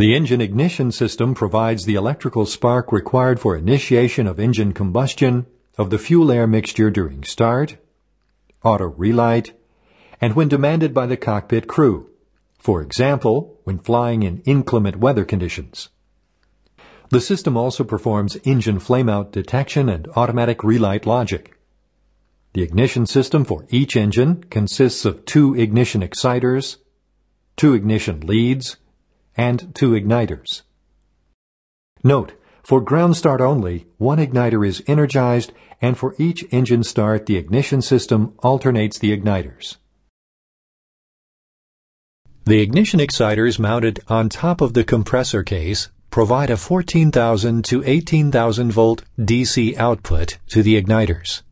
The engine ignition system provides the electrical spark required for initiation of engine combustion of the fuel-air mixture during start, auto relight, and when demanded by the cockpit crew, for example, when flying in inclement weather conditions. The system also performs engine flameout detection and automatic relight logic. The ignition system for each engine consists of 2 ignition exciters, 2 ignition leads, and 2 igniters. Note, for ground start only, 1 igniter is energized, and for each engine start, the ignition system alternates the igniters. The ignition exciters mounted on top of the compressor case provide a 14,000 to 18,000 volt DC output to the igniters.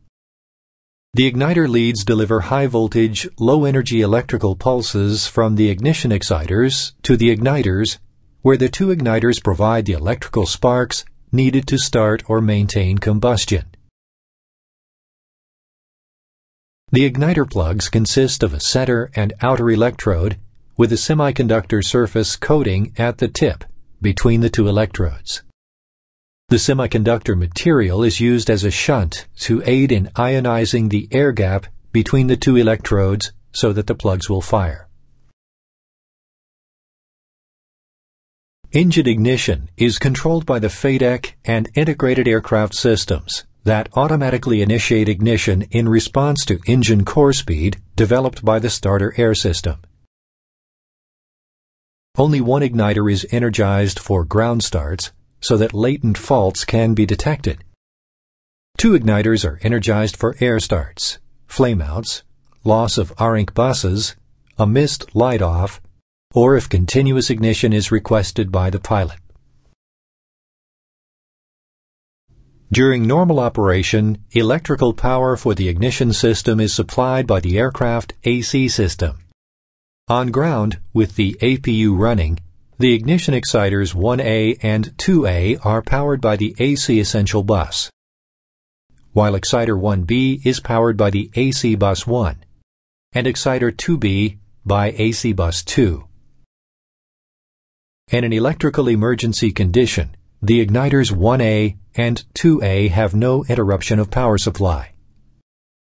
The igniter leads deliver high-voltage, low-energy electrical pulses from the ignition exciters to the igniters, where the 2 igniters provide the electrical sparks needed to start or maintain combustion. The igniter plugs consist of a center and outer electrode with a semiconductor surface coating at the tip between the 2 electrodes. The semiconductor material is used as a shunt to aid in ionizing the air gap between the 2 electrodes so that the plugs will fire. Engine ignition is controlled by the FADEC and integrated aircraft systems that automatically initiate ignition in response to engine core speed developed by the starter air system. Only 1 igniter is energized for ground starts so that latent faults can be detected. 2 igniters are energized for air starts, flameouts, loss of ARINC buses, a missed light-off, or if continuous ignition is requested by the pilot. During normal operation, electrical power for the ignition system is supplied by the aircraft AC system. On ground, with the APU running, the ignition exciters 1A and 2A are powered by the AC essential bus, while exciter 1B is powered by the AC bus 1, and exciter 2B by AC bus 2. In an electrical emergency condition, the igniters 1A and 2A have no interruption of power supply.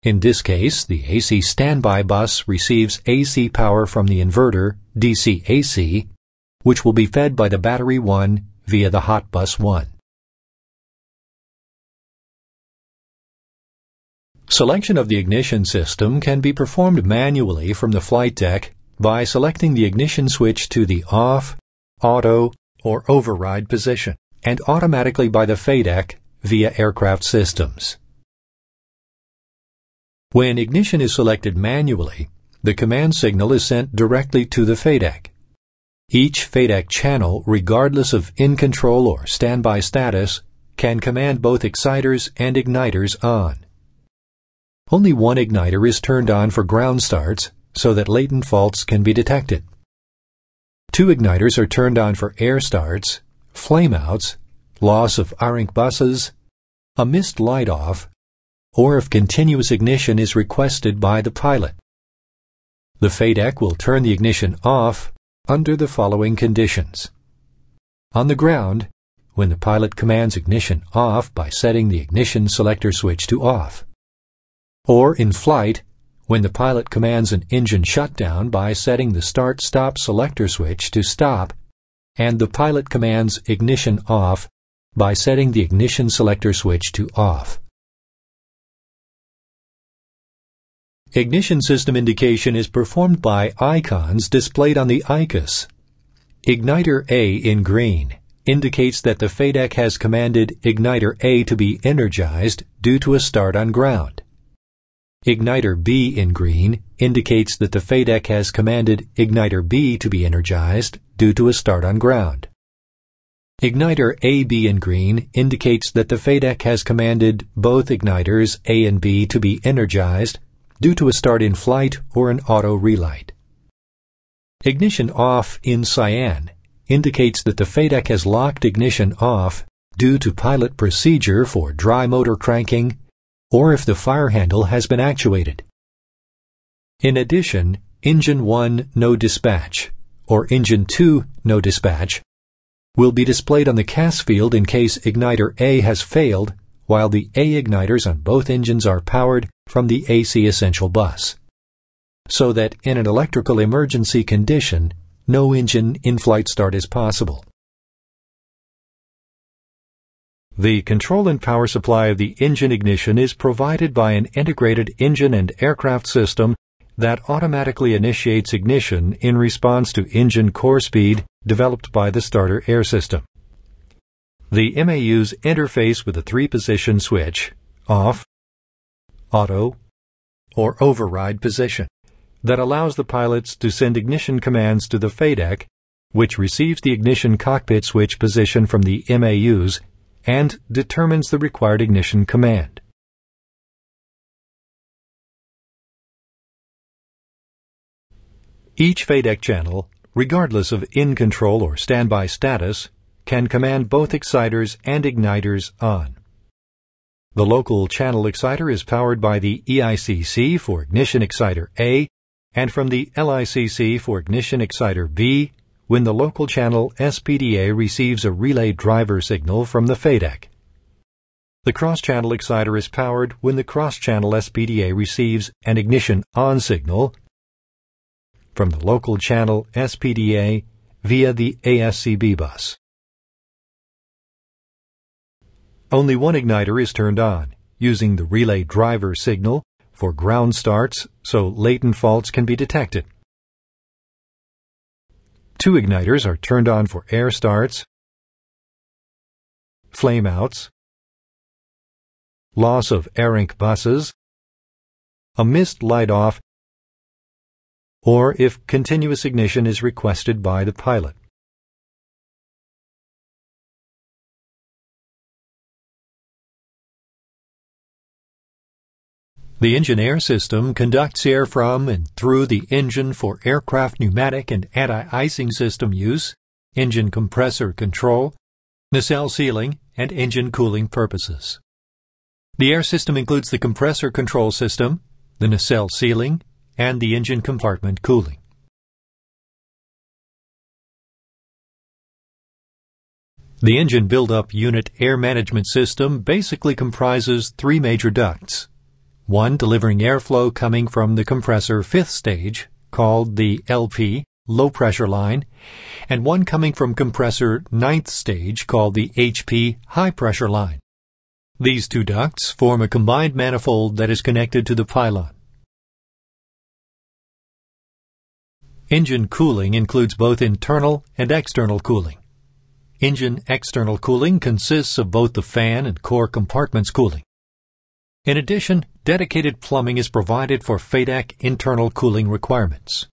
In this case, the AC standby bus receives AC power from the inverter, DC-AC, which will be fed by the battery 1 via the hot bus 1. Selection of the ignition system can be performed manually from the flight deck by selecting the ignition switch to the off, auto, or override position, and automatically by the FADEC via aircraft systems. When ignition is selected manually, the command signal is sent directly to the FADEC. Each FADEC channel, regardless of in-control or standby status, can command both exciters and igniters on. Only 1 igniter is turned on for ground starts so that latent faults can be detected. 2 igniters are turned on for air starts, flameouts, loss of ARINC buses, a missed light-off, or if continuous ignition is requested by the pilot. The FADEC will turn the ignition off under the following conditions. On the ground, when the pilot commands ignition off by setting the ignition selector switch to off. Or in flight, when the pilot commands an engine shutdown by setting the start-stop selector switch to stop, and the pilot commands ignition off by setting the ignition selector switch to off. Ignition system indication is performed by icons displayed on the ICUS. Igniter A in green indicates that the FADEC has commanded igniter A to be energized due to a start on ground. Igniter B in green indicates that the FADEC has commanded igniter B to be energized due to a start on ground. Igniter AB in green indicates that the FADEC has commanded both igniters A and B to be energized due to a start in flight or an auto relight. Ignition off in cyan indicates that the FADEC has locked ignition off due to pilot procedure for dry motor cranking or if the fire handle has been actuated. In addition, Engine 1 no dispatch or Engine 2 no dispatch will be displayed on the CAS field in case igniter A has failed, while the A igniters on both engines are powered from the AC essential bus, so that in an electrical emergency condition, no engine in-flight start is possible. The control and power supply of the engine ignition is provided by an integrated engine and aircraft system that automatically initiates ignition in response to engine core speed developed by the starter air system. The MAUs interface with a three-position switch, off, auto, or override position, that allows the pilots to send ignition commands to the FADEC, which receives the ignition cockpit switch position from the MAUs and determines the required ignition command. Each FADEC channel, regardless of in-control or standby status, can command both exciters and igniters on. The local channel exciter is powered by the EICC for ignition exciter A and from the LICC for ignition exciter B when the local channel SPDA receives a relay driver signal from the FADEC. The cross-channel exciter is powered when the cross-channel SPDA receives an ignition on signal from the local channel SPDA via the ASCB bus. Only one igniter is turned on, using the relay driver signal for ground starts so latent faults can be detected. Two igniters are turned on for air starts, flameouts, loss of ARINC buses, a missed light off, or if continuous ignition is requested by the pilot. The engine air system conducts air from and through the engine for aircraft pneumatic and anti-icing system use, engine compressor control, nacelle sealing, and engine cooling purposes. The air system includes the compressor control system, the nacelle sealing, and the engine compartment cooling. The engine build-up unit air management system basically comprises three major ducts. One delivering airflow coming from the compressor fifth stage, called the LP, low pressure line, and one coming from compressor ninth stage, called the HP, high pressure line. These two ducts form a combined manifold that is connected to the pylon. Engine cooling includes both internal and external cooling. Engine external cooling consists of both the fan and core compartments cooling. In addition, dedicated plumbing is provided for FADEC internal cooling requirements.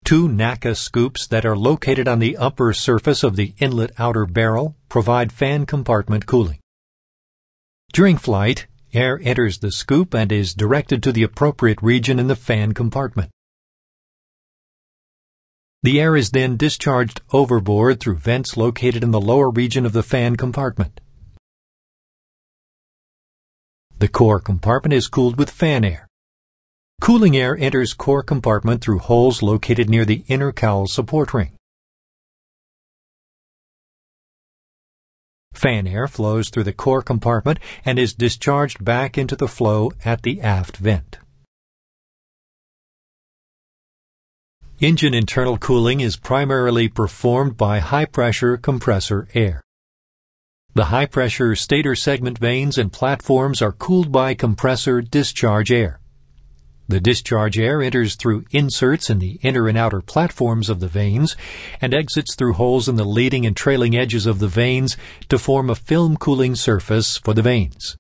Two NACA scoops that are located on the upper surface of the inlet outer barrel provide fan compartment cooling. During flight, air enters the scoop and is directed to the appropriate region in the fan compartment. The air is then discharged overboard through vents located in the lower region of the fan compartment. The core compartment is cooled with fan air. Cooling air enters core compartment through holes located near the inner cowl support ring. Fan air flows through the core compartment and is discharged back into the flow at the aft vent. Engine internal cooling is primarily performed by high-pressure compressor air. The high-pressure stator segment vanes and platforms are cooled by compressor discharge air. The discharge air enters through inserts in the inner and outer platforms of the vanes and exits through holes in the leading and trailing edges of the vanes to form a film cooling surface for the vanes.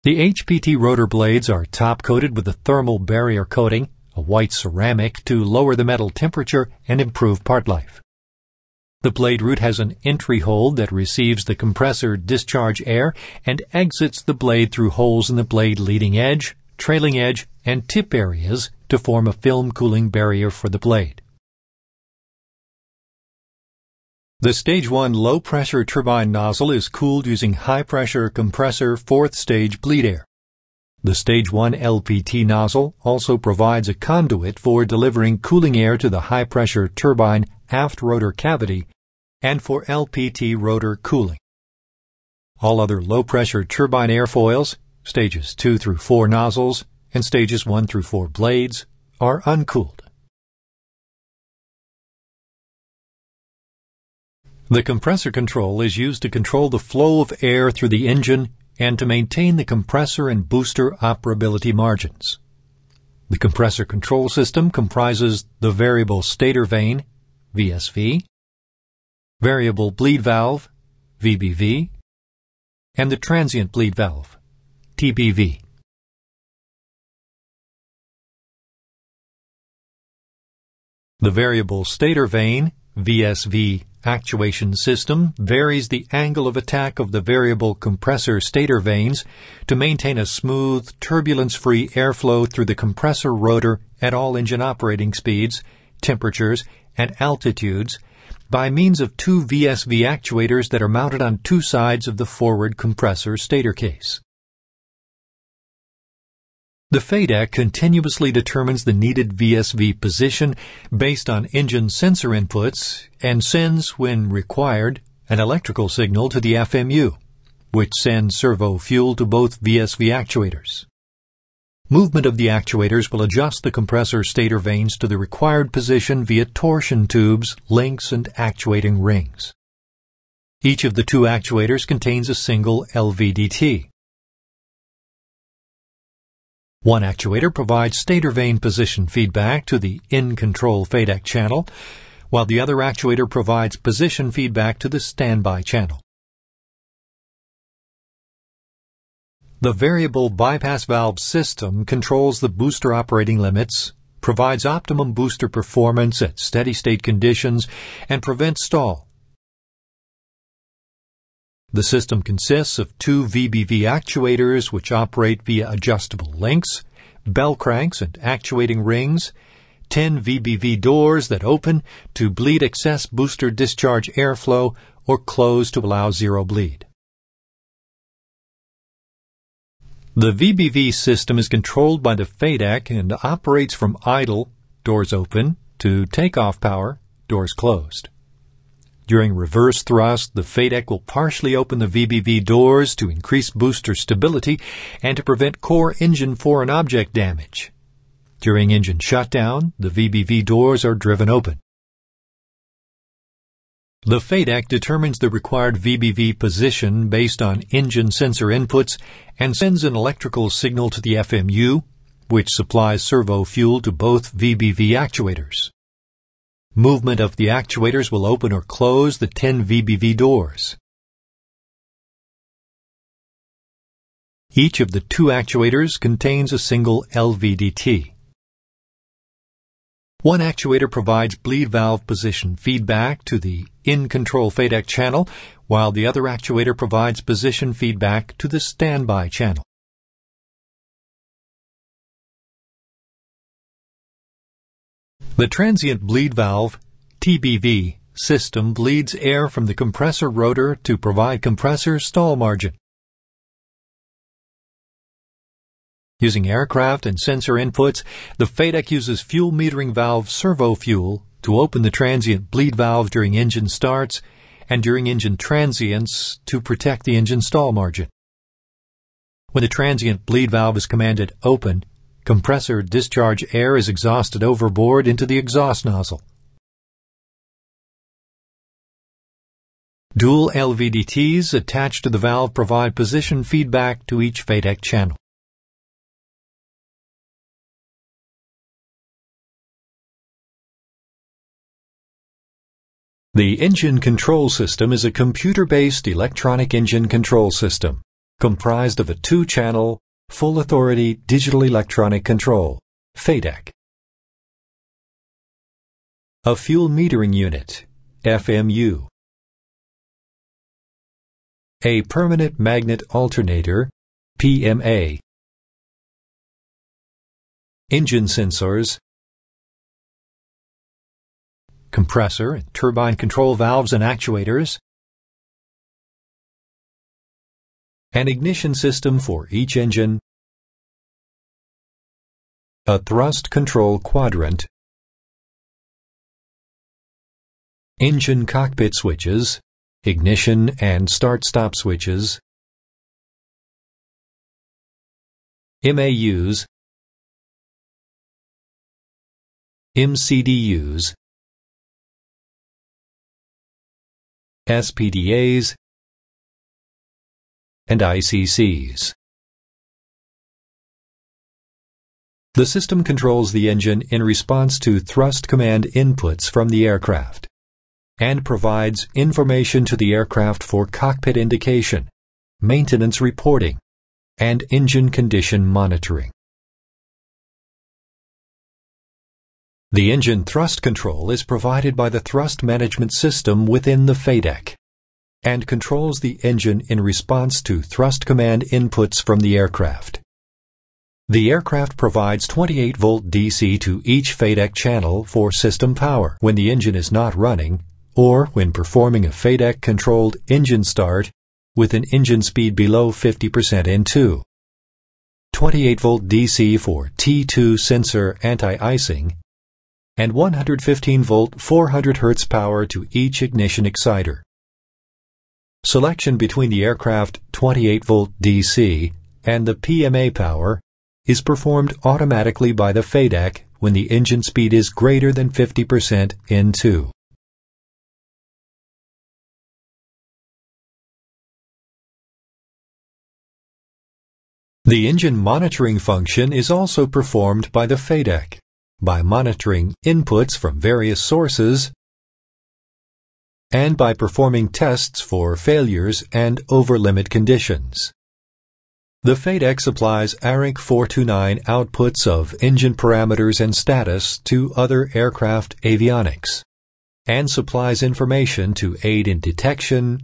The HPT rotor blades are top-coated with a thermal barrier coating, a white ceramic, to lower the metal temperature and improve part life. The blade root has an entry hole that receives the compressor discharge air and exits the blade through holes in the blade leading edge, trailing edge, and tip areas to form a film cooling barrier for the blade. The Stage 1 low-pressure turbine nozzle is cooled using high-pressure compressor fourth-stage bleed air. The Stage 1 LPT nozzle also provides a conduit for delivering cooling air to the high-pressure turbine aft rotor cavity and for LPT rotor cooling. All other low-pressure turbine airfoils, stages 2 through 4 nozzles, and stages 1 through 4 blades, are uncooled. The compressor control is used to control the flow of air through the engine and to maintain the compressor and booster operability margins. The compressor control system comprises the variable stator vane, VSV, variable bleed valve, VBV, and the transient bleed valve, TBV. The variable stator vane, VSV, actuation system varies the angle of attack of the variable compressor stator vanes to maintain a smooth, turbulence-free airflow through the compressor rotor at all engine operating speeds, temperatures, and altitudes by means of two VSV actuators that are mounted on two sides of the forward compressor stator case. The FADEC continuously determines the needed VSV position based on engine sensor inputs and sends, when required, an electrical signal to the FMU, which sends servo fuel to both VSV actuators. Movement of the actuators will adjust the compressor stator vanes to the required position via torsion tubes, links, and actuating rings. Each of the two actuators contains a single LVDT. One actuator provides stator vane position feedback to the in-control FADEC channel, while the other actuator provides position feedback to the standby channel. The variable bypass valve system controls the booster operating limits, provides optimum booster performance at steady-state conditions, and prevents stall. The system consists of two VBV actuators which operate via adjustable links, bell cranks and actuating rings, 10 VBV doors that open to bleed excess booster discharge airflow or close to allow zero bleed. The VBV system is controlled by the FADEC and operates from idle, doors open, to takeoff power, doors closed. During reverse thrust, the FADEC will partially open the VBV doors to increase booster stability and to prevent core engine foreign object damage. During engine shutdown, the VBV doors are driven open. The FADEC determines the required VBV position based on engine sensor inputs and sends an electrical signal to the FMU, which supplies servo fuel to both VBV actuators. Movement of the actuators will open or close the 10 VBV doors. Each of the two actuators contains a single LVDT. One actuator provides bleed valve position feedback to the in-control FADEC channel, while the other actuator provides position feedback to the standby channel. The transient bleed valve, TBV, system bleeds air from the compressor rotor to provide compressor stall margin. Using aircraft and sensor inputs, the FADEC uses fuel metering valve servo fuel to open the transient bleed valve during engine starts and during engine transients to protect the engine stall margin. When the transient bleed valve is commanded open, compressor discharge air is exhausted overboard into the exhaust nozzle. Dual LVDTs attached to the valve provide position feedback to each FADEC channel. The engine control system is a computer-based electronic engine control system comprised of a two-channel Full Authority Digital Electronic Control, FADEC. A Fuel Metering Unit, FMU. A Permanent Magnet Alternator, PMA. Engine sensors. Compressor and turbine control valves and actuators. An ignition system for each engine, A thrust control quadrant. Engine cockpit switches, ignition and start-stop switches, MAUs, MCDUs, SPDAs, and ICCs. The system controls the engine in response to thrust command inputs from the aircraft and provides information to the aircraft for cockpit indication, maintenance reporting, and engine condition monitoring. The engine thrust control is provided by the thrust management system within the FADEC and controls the engine in response to thrust command inputs from the aircraft. The aircraft provides 28-volt DC to each FADEC channel for system power when the engine is not running or when performing a FADEC-controlled engine start with an engine speed below 50% N2. 28-volt DC for T2 sensor anti-icing, and 115-volt 400 Hz power to each ignition exciter. Selection between the aircraft 28-volt DC and the PMA power is performed automatically by the FADEC when the engine speed is greater than 50% N2. The engine monitoring function is also performed by the FADEC by monitoring inputs from various sources and by performing tests for failures and over-limit conditions. The FADEC supplies ARINC 429 outputs of engine parameters and status to other aircraft avionics and supplies information to aid in detection,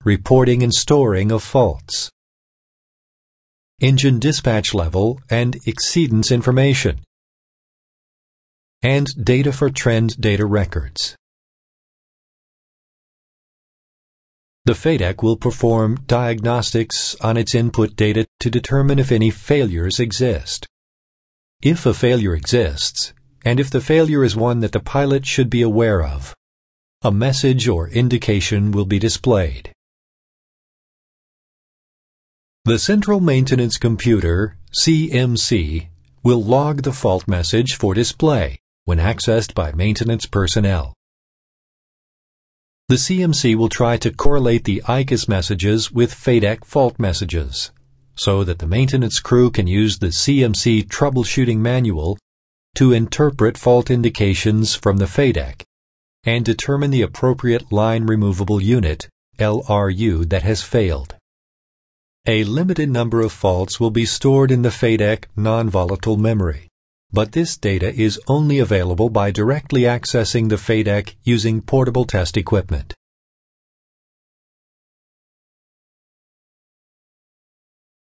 reporting and storing of faults, engine dispatch level and exceedance information, and data for trend data records. The FADEC will perform diagnostics on its input data to determine if any failures exist. If a failure exists, and if the failure is one that the pilot should be aware of, a message or indication will be displayed. The Central Maintenance Computer, CMC, will log the fault message for display when accessed by maintenance personnel. The CMC will try to correlate the ICAS messages with FADEC fault messages, so that the maintenance crew can use the CMC troubleshooting manual to interpret fault indications from the FADEC and determine the appropriate line removable unit, LRU, that has failed. A limited number of faults will be stored in the FADEC non-volatile memory, but this data is only available by directly accessing the FADEC using portable test equipment.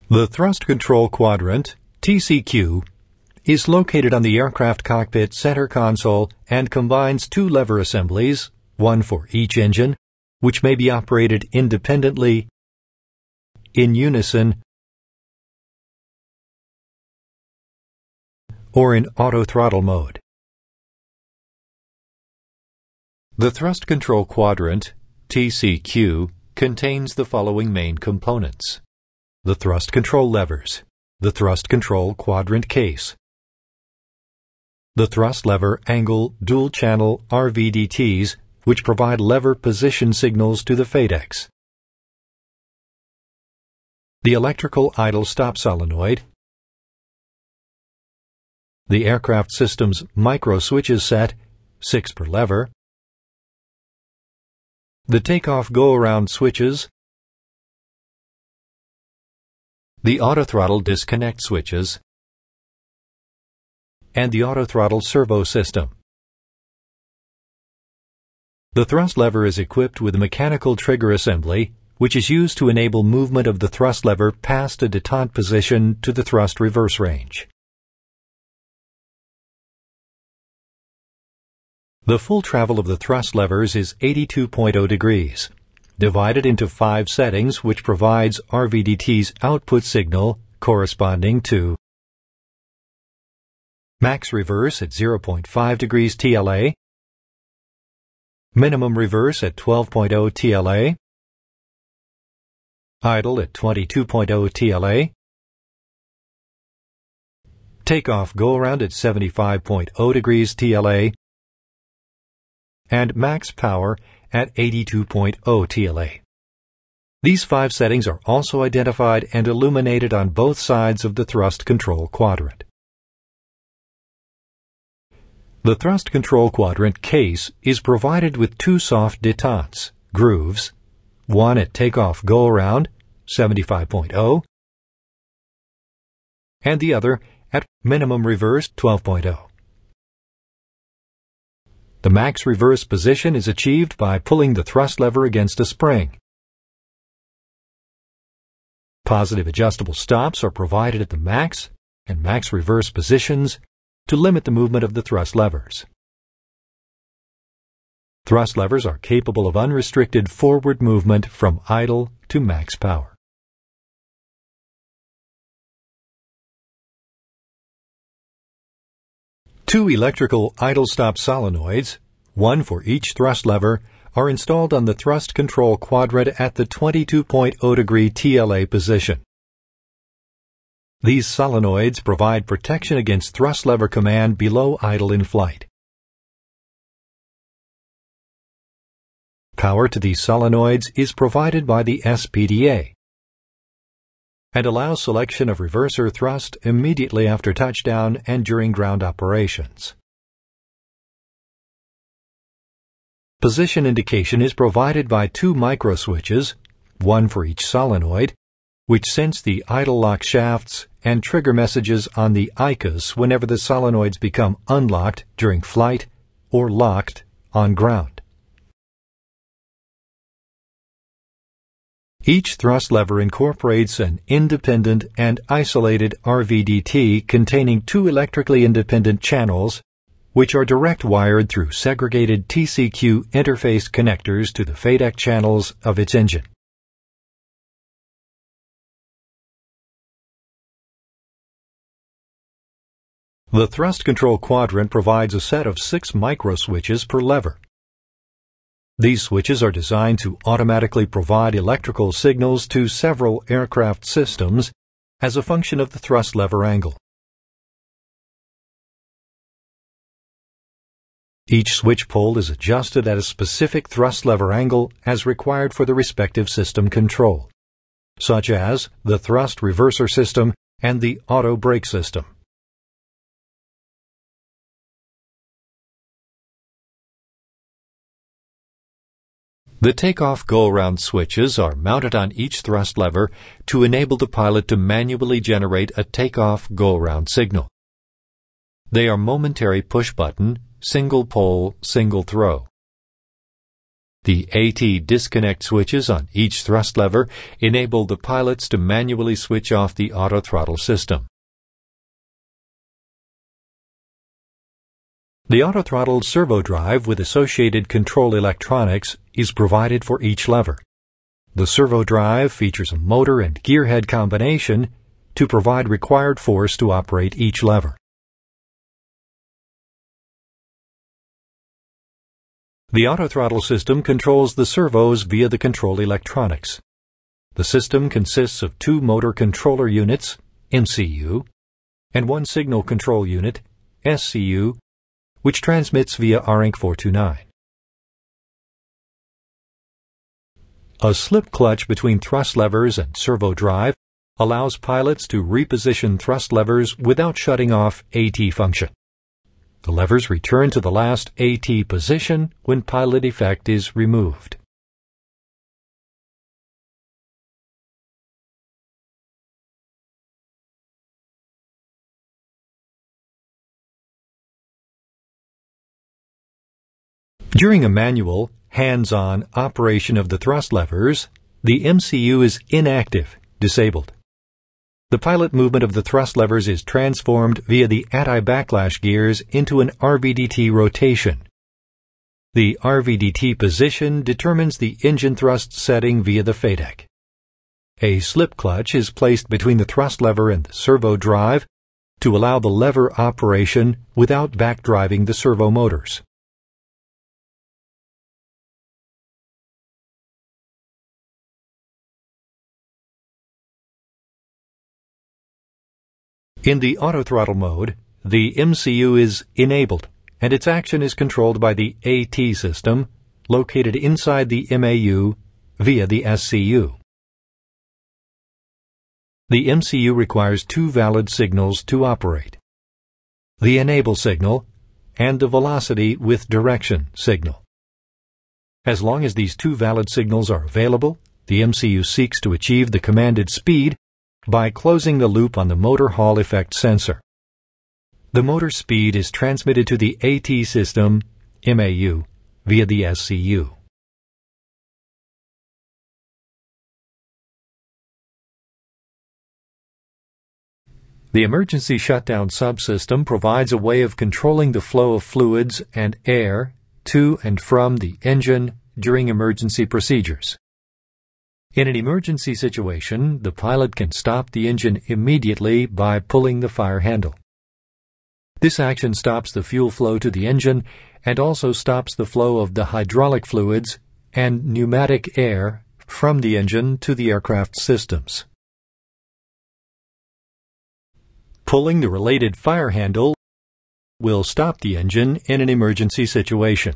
The Thrust Control Quadrant, TCQ, is located on the aircraft cockpit center console and combines two lever assemblies, one for each engine, which may be operated independently, in unison, or in auto-throttle mode. The Thrust Control Quadrant, TCQ, contains the following main components: the thrust control levers, the thrust control quadrant case, the thrust lever angle dual-channel RVDTs, which provide lever position signals to the FADECs, the electrical idle stop solenoid, the aircraft system's micro switches set, 6 per lever, the takeoff go-around switches, the autothrottle disconnect switches, and the autothrottle servo system. The thrust lever is equipped with a mechanical trigger assembly, which is used to enable movement of the thrust lever past a detente position to the thrust reverse range. The full travel of the thrust levers is 82.0 degrees, divided into 5 settings, which provides RVDT's output signal corresponding to max reverse at 0.5 degrees TLA, minimum reverse at 12.0 TLA, idle at 22.0 TLA, takeoff go-around at 75.0 degrees TLA, and max power at 82.0 TLA. These 5 settings are also identified and illuminated on both sides of the thrust control quadrant. The thrust control quadrant case is provided with 2 soft detents, grooves, one at takeoff go-around, 75.0, and the other at minimum reverse, 12.0. The max reverse position is achieved by pulling the thrust lever against a spring. Positive adjustable stops are provided at the max and max reverse positions to limit the movement of the thrust levers. Thrust levers are capable of unrestricted forward movement from idle to max power. Two electrical idle stop solenoids, one for each thrust lever, are installed on the thrust control quadrant at the 22.0 degree TLA position. These solenoids provide protection against thrust lever command below idle in flight. Power to these solenoids is provided by the SPDA and allows selection of reverser thrust immediately after touchdown and during ground operations. Position indication is provided by 2 microswitches, one for each solenoid, which sense the idle lock shafts and trigger messages on the ICAs whenever the solenoids become unlocked during flight or locked on ground. Each thrust lever incorporates an independent and isolated RVDT containing 2 electrically independent channels, which are direct wired through segregated TCQ interface connectors to the FADEC channels of its engine. The thrust control quadrant provides a set of 6 microswitches per lever. These switches are designed to automatically provide electrical signals to several aircraft systems as a function of the thrust lever angle. Each switch pole is adjusted at a specific thrust lever angle as required for the respective system control, such as the thrust reverser system and the auto brake system. The takeoff go-around switches are mounted on each thrust lever to enable the pilot to manually generate a takeoff go-around signal. They are momentary push-button, single pole, single throw. The AT disconnect switches on each thrust lever enable the pilots to manually switch off the auto throttle system. The auto throttle servo drive with associated control electronics is provided for each lever. The servo drive features a motor and gearhead combination to provide required force to operate each lever. The autothrottle system controls the servos via the control electronics. The system consists of 2 motor controller units, MCU, and 1 signal control unit, SCU, which transmits via RINC 429. A slip clutch between thrust levers and servo drive allows pilots to reposition thrust levers without shutting off AT function. The levers return to the last AT position when pilot effect is removed. During a manual, hands-on operation of the thrust levers, the MCU is inactive, disabled. The pilot movement of the thrust levers is transformed via the anti-backlash gears into an RVDT rotation. The RVDT position determines the engine thrust setting via the FADEC. A slip clutch is placed between the thrust lever and the servo drive to allow the lever operation without backdriving the servo motors. In the autothrottle mode, the MCU is enabled, and its action is controlled by the AT system located inside the MAU via the SCU. The MCU requires two valid signals to operate: the enable signal and the velocity with direction signal. As long as these two valid signals are available, the MCU seeks to achieve the commanded speed by closing the loop on the motor Hall effect sensor. The motor speed is transmitted to the AT system, MAU, via the SCU. The emergency shutdown subsystem provides a way of controlling the flow of fluids and air to and from the engine during emergency procedures. In an emergency situation, the pilot can stop the engine immediately by pulling the fire handle. This action stops the fuel flow to the engine and also stops the flow of the hydraulic fluids and pneumatic air from the engine to the aircraft systems. Pulling the related fire handle will stop the engine in an emergency situation.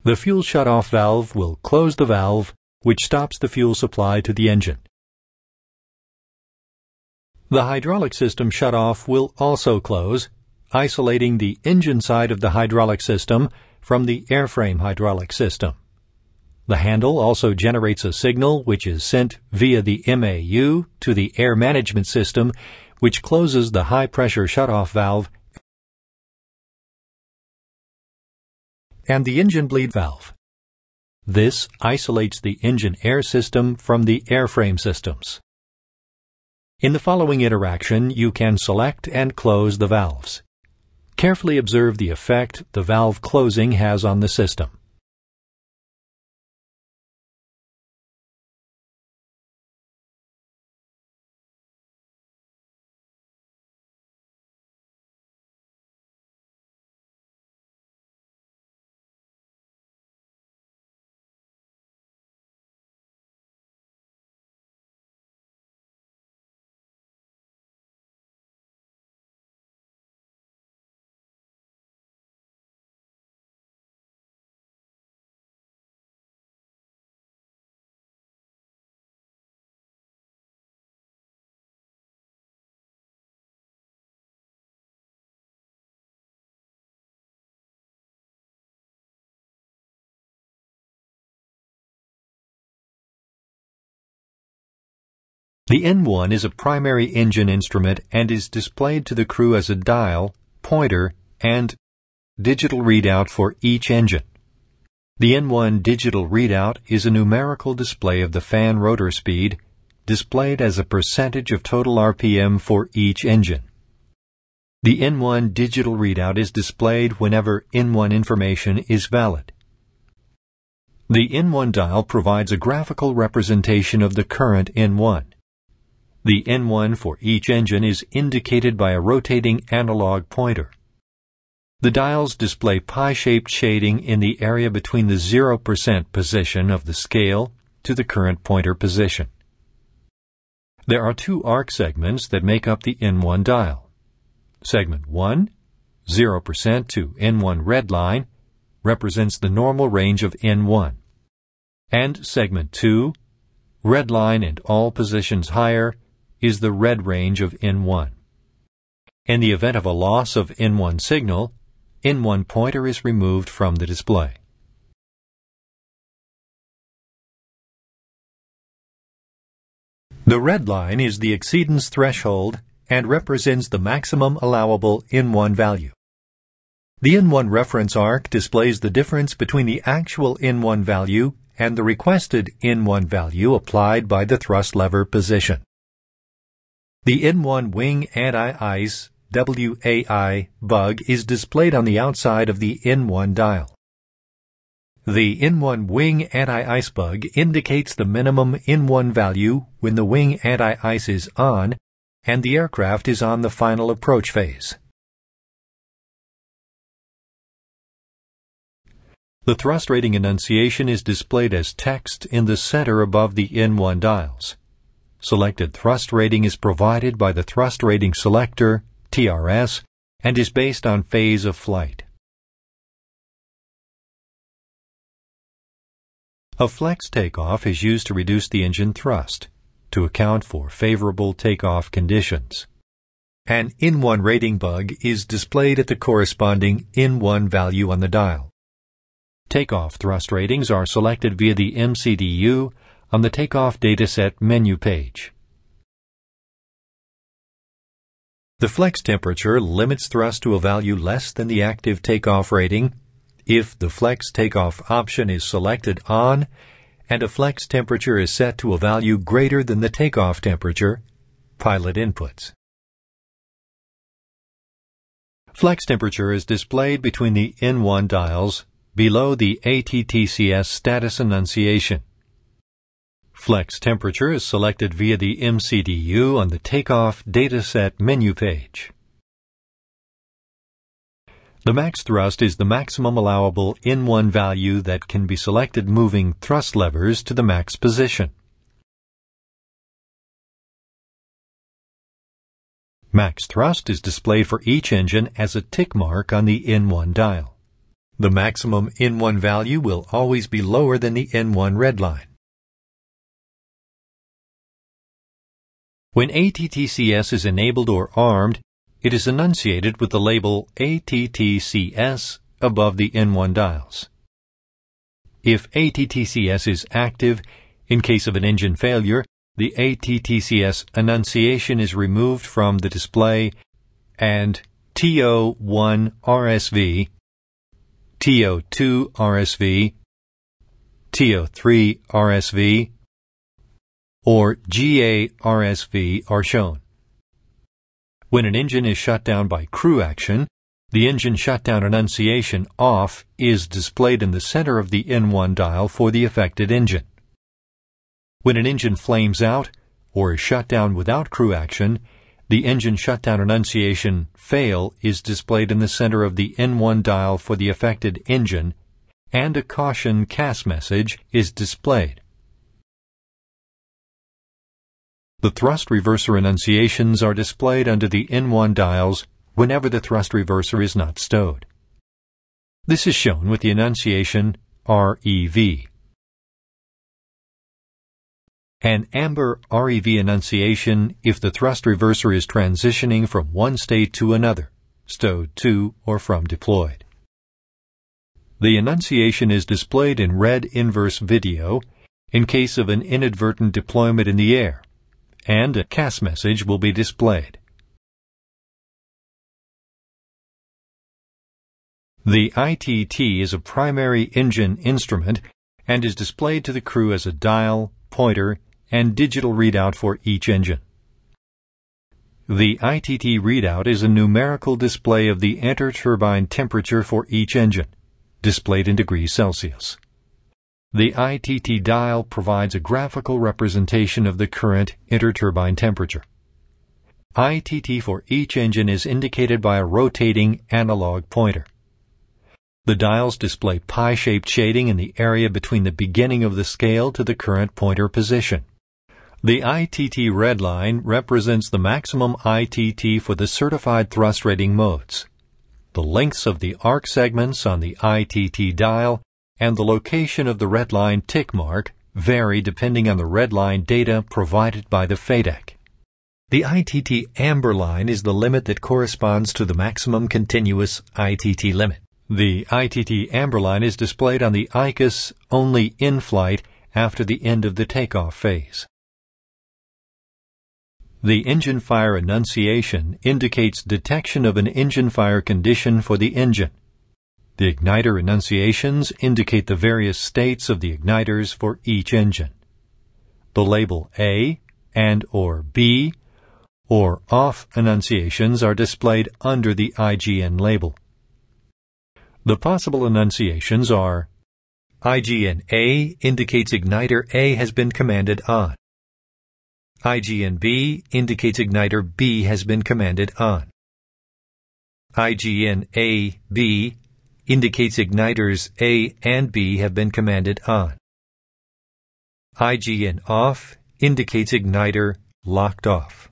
The fuel shutoff valve will close the valve, which stops the fuel supply to the engine. The hydraulic system shutoff will also close, isolating the engine side of the hydraulic system from the airframe hydraulic system. The handle also generates a signal which is sent via the MAU to the air management system, which closes the high-pressure shutoff valve and the engine bleed valve. This isolates the engine air system from the airframe systems. In the following interaction, you can select and close the valves. Carefully observe the effect the valve closing has on the system. The N1 is a primary engine instrument and is displayed to the crew as a dial, pointer, and digital readout for each engine. The N1 digital readout is a numerical display of the fan rotor speed, displayed as a percentage of total RPM for each engine. The N1 digital readout is displayed whenever N1 information is valid. The N1 dial provides a graphical representation of the current N1. The N1 for each engine is indicated by a rotating analog pointer. The dials display pie-shaped shading in the area between the 0% position of the scale to the current pointer position. There are two arc segments that make up the N1 dial. Segment 1, 0% to N1 red line, represents the normal range of N1. And segment 2, red line and all positions higher, is the red range of N1. In the event of a loss of N1 signal, N1 pointer is removed from the display. The red line is the exceedance threshold and represents the maximum allowable N1 value. The N1 reference arc displays the difference between the actual N1 value and the requested N1 value applied by the thrust lever position. The N1 wing anti-ice WAI bug is displayed on the outside of the N1 dial. The in-1 wing anti-ice bug indicates the minimum in-1 value when the wing anti-ice is on and the aircraft is on the final approach phase. The thrust rating enunciation is displayed as text in the center above the in-1 dials. Selected thrust rating is provided by the thrust rating selector, TRS, and is based on phase of flight. A flex takeoff is used to reduce the engine thrust, to account for favorable takeoff conditions. An in-1 rating bug is displayed at the corresponding in-1 value on the dial. Takeoff thrust ratings are selected via the MCDU on the Takeoff Dataset menu page. The flex temperature limits thrust to a value less than the active takeoff rating if the flex takeoff option is selected on and a flex temperature is set to a value greater than the takeoff temperature, pilot inputs. Flex temperature is displayed between the in-1 dials below the ATTCS status enunciation. Flex temperature is selected via the MCDU on the Takeoff Dataset menu page. The max thrust is the maximum allowable in-1 value that can be selected moving thrust levers to the max position. Max thrust is displayed for each engine as a tick mark on the in-1 dial. The maximum in-1 value will always be lower than the in-1 red line. When ATTCS is enabled or armed, it is enunciated with the label ATTCS above the in-1 dials. If ATTCS is active, in case of an engine failure, the ATTCS enunciation is removed from the display and TO1 RSV, TO2 RSV, TO3 RSV, or GA RSV are shown. When an engine is shut down by crew action, the engine shutdown enunciation off is displayed in the center of the in-1 dial for the affected engine. When an engine flames out or is shut down without crew action, the engine shutdown enunciation fail is displayed in the center of the in-1 dial for the affected engine, and a caution CAS message is displayed. The thrust reverser enunciations are displayed under the in-1 dials whenever the thrust reverser is not stowed. This is shown with the enunciation REV. An amber REV enunciation if the thrust reverser is transitioning from one state to another, stowed to or from deployed. The enunciation is displayed in red inverse video in case of an inadvertent deployment in the air, and a CAS message will be displayed. The ITT is a primary engine instrument and is displayed to the crew as a dial, pointer, and digital readout for each engine. The ITT readout is a numerical display of the inter-turbine temperature for each engine, displayed in degrees Celsius. The ITT dial provides a graphical representation of the current inter-turbine temperature. ITT for each engine is indicated by a rotating analog pointer. The dials display pie-shaped shading in the area between the beginning of the scale to the current pointer position. The ITT red line represents the maximum ITT for the certified thrust rating modes. The lengths of the arc segments on the ITT dial and the location of the red line tick mark vary depending on the red line data provided by the FADEC. The ITT amber line is the limit that corresponds to the maximum continuous ITT limit. The ITT amber line is displayed on the ICUS only in flight after the end of the takeoff phase. The engine fire enunciation indicates detection of an engine fire condition for the engine. The igniter enunciations indicate the various states of the igniters for each engine. The label A and or B or off enunciations are displayed under the IGN label. The possible enunciations are IGN A indicates igniter A has been commanded on. IGN B indicates igniter B has been commanded on. IGN A B indicates igniters A and B have been commanded on. IGN off indicates igniter locked off.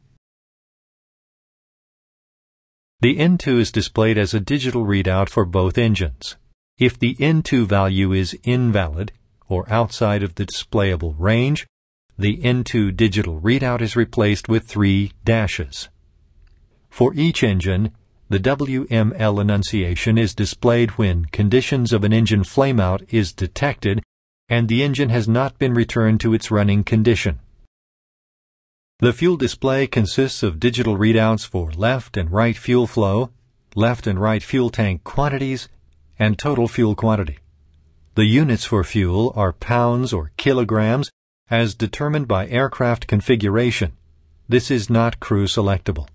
The N2 is displayed as a digital readout for both engines. If the N2 value is invalid or outside of the displayable range, the N2 digital readout is replaced with 3 dashes. For each engine, the WML enunciation is displayed when conditions of an engine flameout is detected and the engine has not been returned to its running condition. The fuel display consists of digital readouts for left and right fuel flow, left and right fuel tank quantities, and total fuel quantity. The units for fuel are pounds or kilograms as determined by aircraft configuration. This is not crew selectable.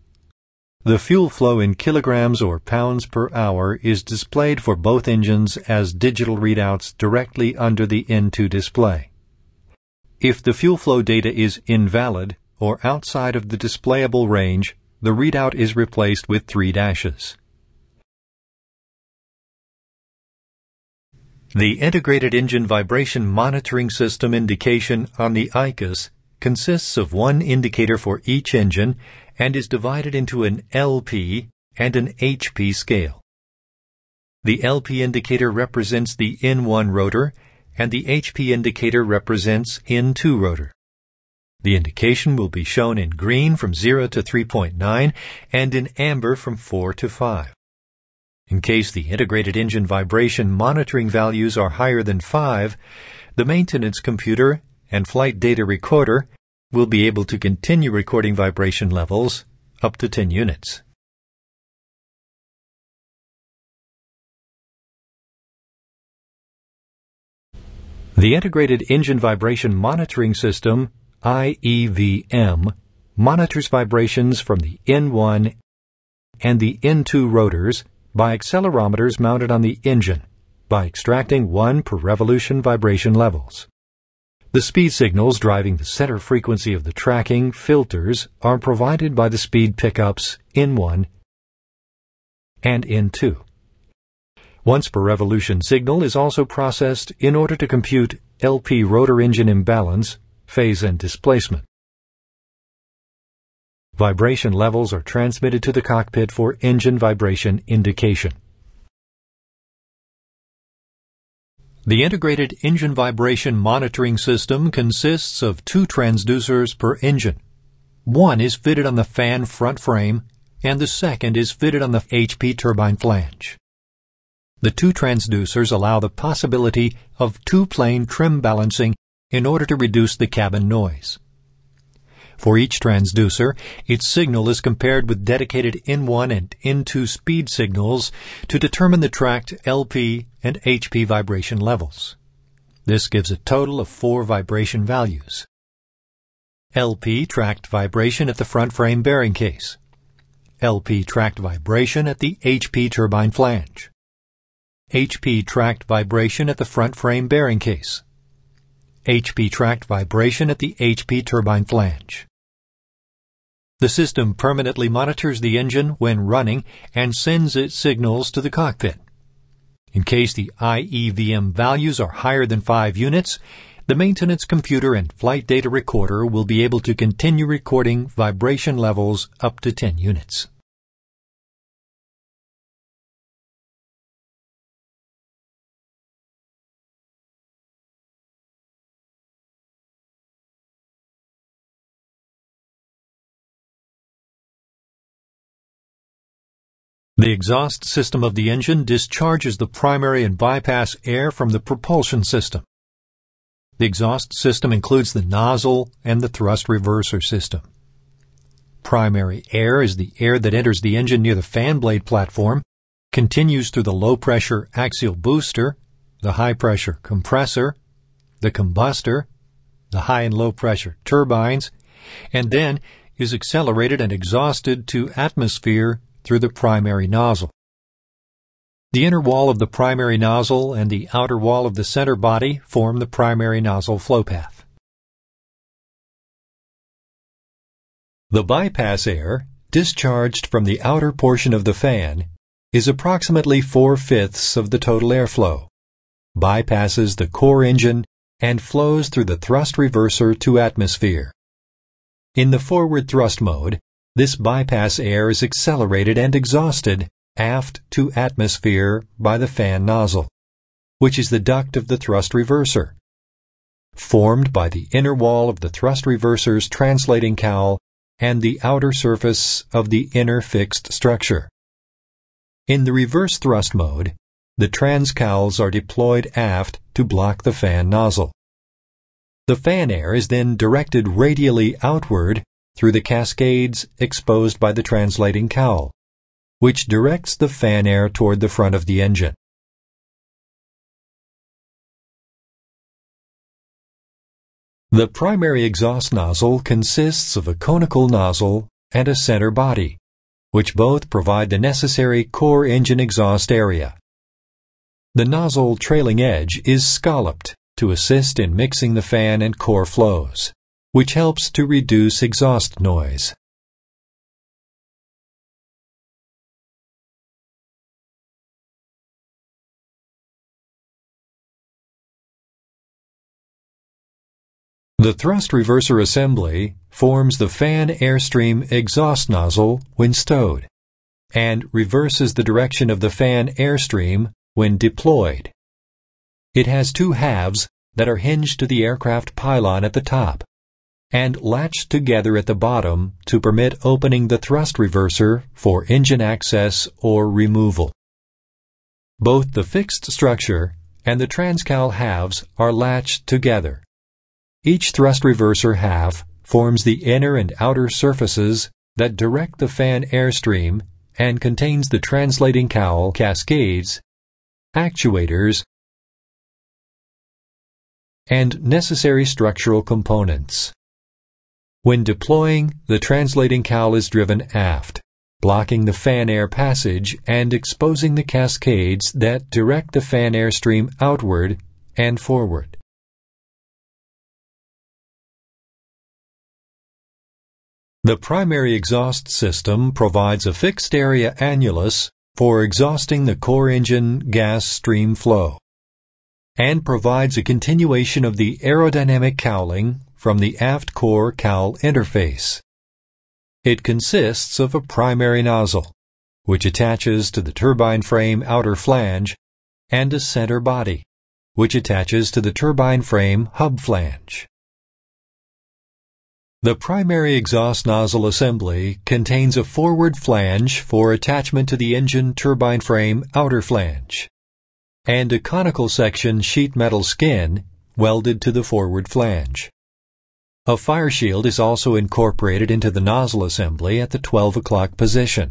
The fuel flow in kilograms or pounds per hour is displayed for both engines as digital readouts directly under the N2 display. If the fuel flow data is invalid or outside of the displayable range, the readout is replaced with 3 dashes. The Integrated Engine Vibration Monitoring System indication on the ICUS consists of one indicator for each engine and is divided into an LP and an HP scale. The LP indicator represents the N1 rotor and the HP indicator represents N2 rotor. The indication will be shown in green from 0 to 3.9 and in amber from 4 to 5. In case the integrated engine vibration monitoring values are higher than 5, the maintenance computer and flight data recorder will be able to continue recording vibration levels up to 10 units. The Integrated Engine Vibration Monitoring System, IEVM, monitors vibrations from the N1 and the N2 rotors by accelerometers mounted on the engine by extracting 1 per revolution vibration levels. The speed signals driving the center frequency of the tracking filters are provided by the speed pickups N1 and N2. Once per revolution signal is also processed in order to compute LP rotor engine imbalance, phase and displacement. Vibration levels are transmitted to the cockpit for engine vibration indication. The Integrated Engine Vibration Monitoring System consists of 2 transducers per engine. One is fitted on the fan front frame, and the second is fitted on the HP turbine flange. The 2 transducers allow the possibility of 2-plane trim balancing in order to reduce the cabin noise. For each transducer, its signal is compared with dedicated N1 and N2 speed signals to determine the tracked LP and HP vibration levels. This gives a total of 4 vibration values. LP tracked vibration at the front frame bearing case. LP tracked vibration at the HP turbine flange. HP tracked vibration at the front frame bearing case. HP tracked vibration at the HP turbine flange. The system permanently monitors the engine when running and sends its signals to the cockpit. In case the IEVM values are higher than 5 units, the maintenance computer and flight data recorder will be able to continue recording vibration levels up to 10 units. The exhaust system of the engine discharges the primary and bypass air from the propulsion system. The exhaust system includes the nozzle and the thrust reverser system. Primary air is the air that enters the engine near the fan blade platform, continues through the low-pressure axial booster, the high-pressure compressor, the combustor, the high and low-pressure turbines, and then is accelerated and exhausted to atmosphere through the primary nozzle. The inner wall of the primary nozzle and the outer wall of the center body form the primary nozzle flow path. The bypass air, discharged from the outer portion of the fan, is approximately 4/5 of the total airflow, bypasses the core engine, and flows through the thrust reverser to atmosphere. In the forward thrust mode, this bypass air is accelerated and exhausted aft to atmosphere by the fan nozzle, which is the duct of the thrust reverser, formed by the inner wall of the thrust reverser's translating cowl and the outer surface of the inner fixed structure. In the reverse thrust mode, the transcowls are deployed aft to block the fan nozzle. The fan air is then directed radially outward through the cascades exposed by the translating cowl, which directs the fan air toward the front of the engine. The primary exhaust nozzle consists of a conical nozzle and a center body, which both provide the necessary core engine exhaust area. The nozzle trailing edge is scalloped to assist in mixing the fan and core flows, which helps to reduce exhaust noise. The thrust reverser assembly forms the fan airstream exhaust nozzle when stowed, and reverses the direction of the fan airstream when deployed. It has two halves that are hinged to the aircraft pylon at the top, and latched together at the bottom to permit opening the thrust reverser for engine access or removal. Both the fixed structure and the transcowl halves are latched together. Each thrust reverser half forms the inner and outer surfaces that direct the fan airstream and contains the translating cowl cascades, actuators, and necessary structural components. When deploying, the translating cowl is driven aft, blocking the fan air passage and exposing the cascades that direct the fan airstream outward and forward. The primary exhaust system provides a fixed area annulus for exhausting the core engine gas stream flow, and provides a continuation of the aerodynamic cowling from the aft core cowl interface. It consists of a primary nozzle, which attaches to the turbine frame outer flange, and a center body, which attaches to the turbine frame hub flange. The primary exhaust nozzle assembly contains a forward flange for attachment to the engine turbine frame outer flange, and a conical section sheet metal skin welded to the forward flange. A fire shield is also incorporated into the nozzle assembly at the 12 o'clock position.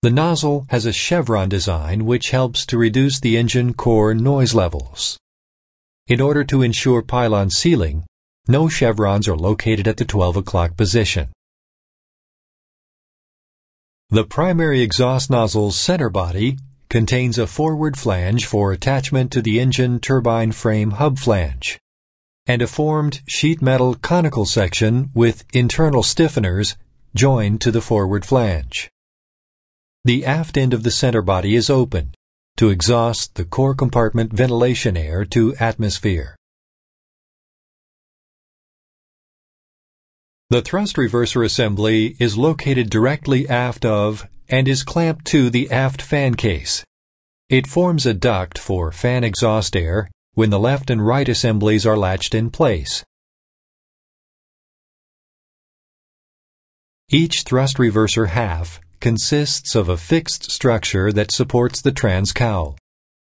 The nozzle has a chevron design which helps to reduce the engine core noise levels. In order to ensure pylon sealing, no chevrons are located at the 12 o'clock position. The primary exhaust nozzle's center body contains a forward flange for attachment to the engine turbine frame hub flange, and a formed sheet metal conical section with internal stiffeners joined to the forward flange. The aft end of the center body is open to exhaust the core compartment ventilation air to atmosphere. The thrust reverser assembly is located directly aft of and is clamped to the aft fan case. It forms a duct for fan exhaust air when the left and right assemblies are latched in place. Each thrust reverser half consists of a fixed structure that supports the transcowl,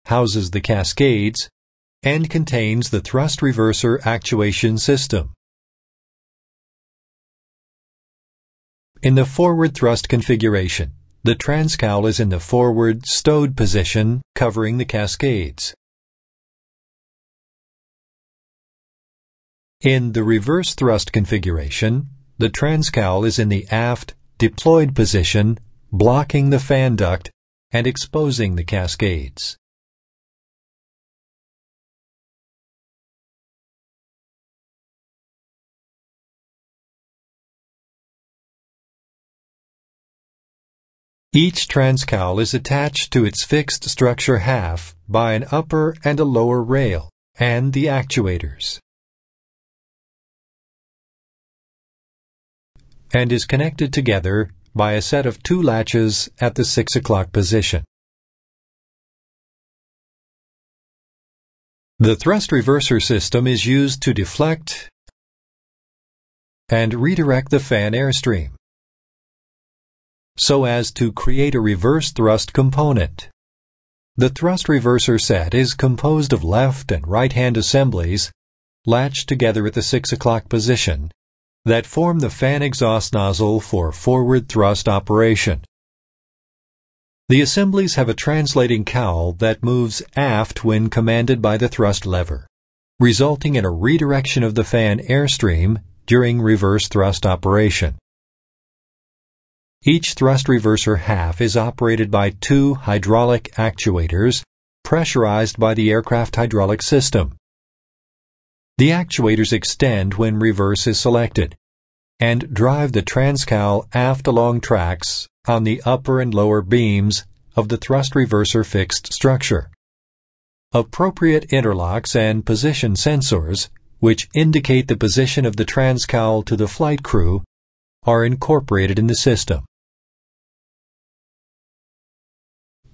houses the cascades, and contains the thrust reverser actuation system. In the forward thrust configuration, the transcowl is in the forward stowed position covering the cascades. In the reverse thrust configuration, the transcowl is in the aft deployed position blocking the fan duct and exposing the cascades. Each transcowl is attached to its fixed structure half by an upper and a lower rail and the actuators, and is connected together by a set of two latches at the 6 o'clock position. The thrust reverser system is used to deflect and redirect the fan airstream so as to create a reverse thrust component. The thrust reverser set is composed of left and right-hand assemblies latched together at the 6 o'clock position that form the fan exhaust nozzle for forward thrust operation. The assemblies have a translating cowl that moves aft when commanded by the thrust lever, resulting in a redirection of the fan airstream during reverse thrust operation. Each thrust reverser half is operated by two hydraulic actuators pressurized by the aircraft hydraulic system. The actuators extend when reverse is selected and drive the transcowl aft along tracks on the upper and lower beams of the thrust reverser fixed structure. Appropriate interlocks and position sensors, which indicate the position of the transcowl to the flight crew, are incorporated in the system.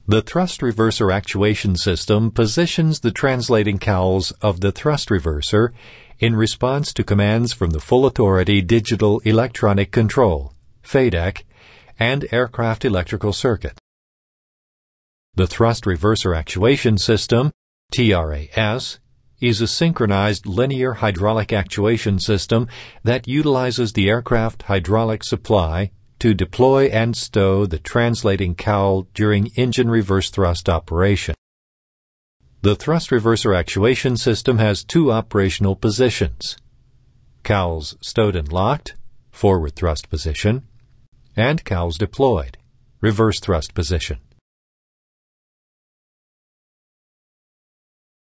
The thrust reverser actuation system positions the translating cowls of the thrust reverser in response to commands from the Full Authority Digital Electronic Control, FADEC, and Aircraft Electrical Circuit. The thrust reverser actuation system, TRAS, is a synchronized linear hydraulic actuation system that utilizes the aircraft hydraulic supply to deploy and stow the translating cowl during engine reverse thrust operation. The thrust reverser actuation system has two operational positions: cowls stowed and locked, forward thrust position, and cowls deployed, reverse thrust position.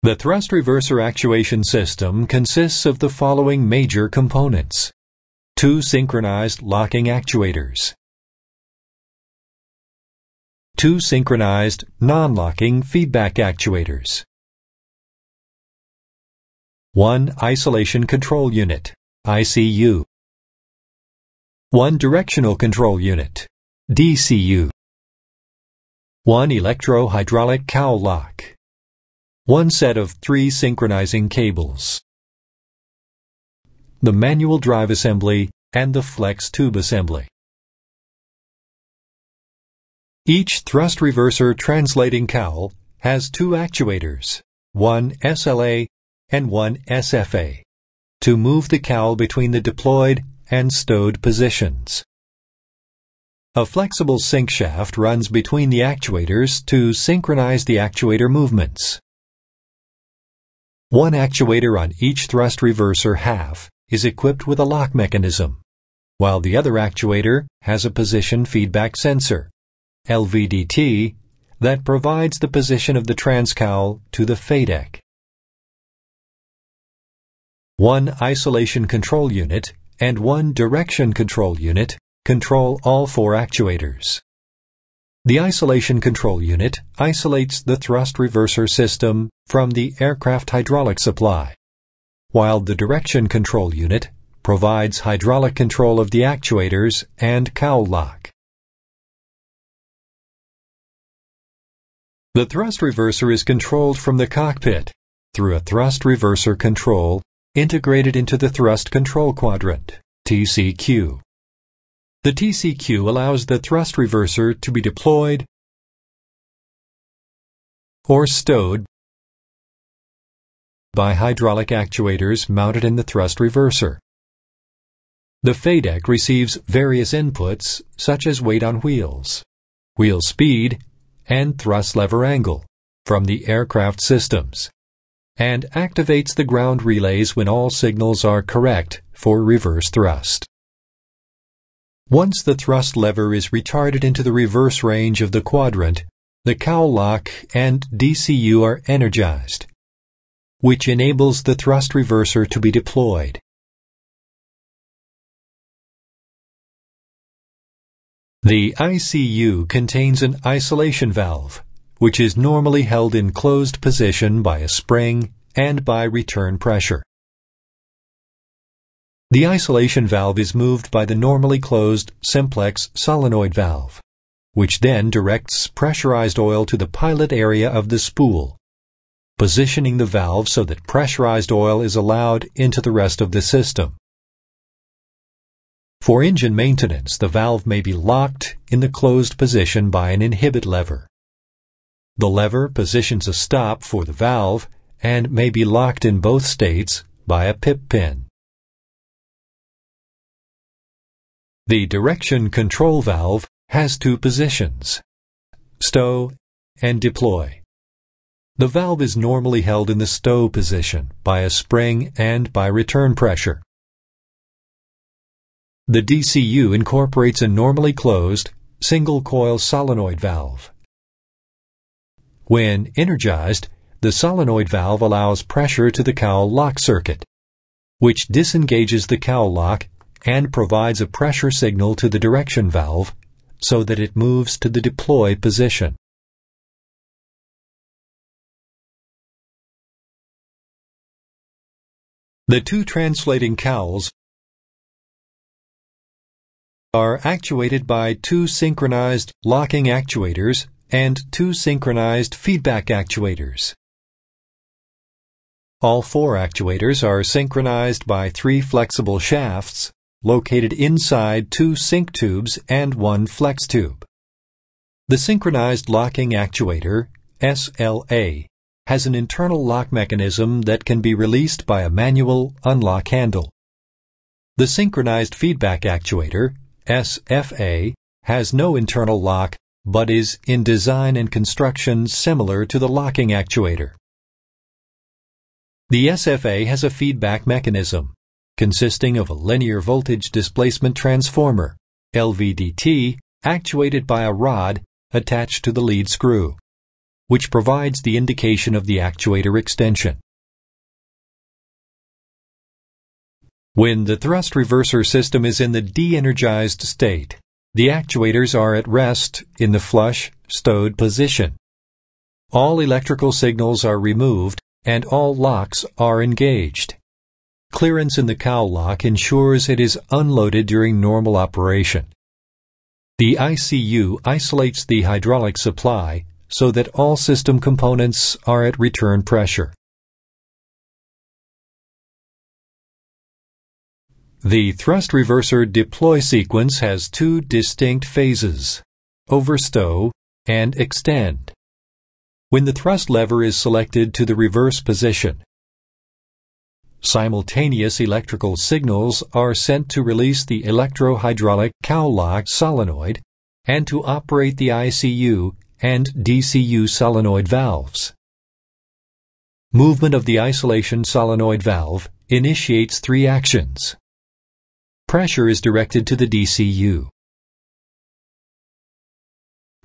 The thrust reverser actuation system consists of the following major components: two synchronized locking actuators, two synchronized non-locking feedback actuators, one isolation control unit, ICU, one directional control unit, DCU, one electro-hydraulic cowl lock, one set of three synchronizing cables, the manual drive assembly, and the flex tube assembly. Each thrust reverser translating cowl has two actuators, one SLA and one SFA, to move the cowl between the deployed and stowed positions. A flexible sync shaft runs between the actuators to synchronize the actuator movements. One actuator on each thrust reverser half is equipped with a lock mechanism, while the other actuator has a position feedback sensor, LVDT, that provides the position of the transcowl to the FADEC. One isolation control unit and one direction control unit control all four actuators. The isolation control unit isolates the thrust reverser system from the aircraft hydraulic supply, while the direction control unit provides hydraulic control of the actuators and cowl lock. The thrust reverser is controlled from the cockpit through a thrust reverser control integrated into the thrust control quadrant, TCQ. The TCQ allows the thrust reverser to be deployed or stowed by hydraulic actuators mounted in the thrust reverser. The FADEC receives various inputs such as weight on wheels, wheel speed, and thrust lever angle from the aircraft systems, and activates the ground relays when all signals are correct for reverse thrust. Once the thrust lever is retarded into the reverse range of the quadrant, the cowl lock and DCU are energized, which enables the thrust reverser to be deployed. The ICU contains an isolation valve, which is normally held in closed position by a spring and by return pressure. The isolation valve is moved by the normally closed simplex solenoid valve, which then directs pressurized oil to the pilot area of the spool, positioning the valve so that pressurized oil is allowed into the rest of the system. For engine maintenance, the valve may be locked in the closed position by an inhibit lever. The lever positions a stop for the valve and may be locked in both states by a pip pin. The direction control valve has two positions, stow and deploy. The valve is normally held in the stow position by a spring and by return pressure. The DCU incorporates a normally closed single-coil solenoid valve. When energized, the solenoid valve allows pressure to the cowl lock circuit, which disengages the cowl lock and provides a pressure signal to the direction valve so that it moves to the deploy position. The two translating cowls are actuated by two synchronized locking actuators and two synchronized feedback actuators. All four actuators are synchronized by three flexible shafts located inside two sync tubes and one flex tube. The synchronized locking actuator, SLA, has an internal lock mechanism that can be released by a manual unlock handle. The synchronized feedback actuator, SFA, has no internal lock but is in design and construction similar to the locking actuator. The SFA has a feedback mechanism consisting of a linear voltage displacement transformer, LVDT, actuated by a rod attached to the lead screw, which provides the indication of the actuator extension. When the thrust reverser system is in the de-energized state, the actuators are at rest in the flush, stowed position. All electrical signals are removed and all locks are engaged. Clearance in the cowl lock ensures it is unloaded during normal operation. The ICU isolates the hydraulic supply so that all system components are at return pressure. The thrust reverser deploy sequence has two distinct phases, overstow and extend. When the thrust lever is selected to the reverse position, simultaneous electrical signals are sent to release the electro-hydraulic cowl lock solenoid and to operate the ICU and DCU solenoid valves. Movement of the isolation solenoid valve initiates three actions. Pressure is directed to the DCU.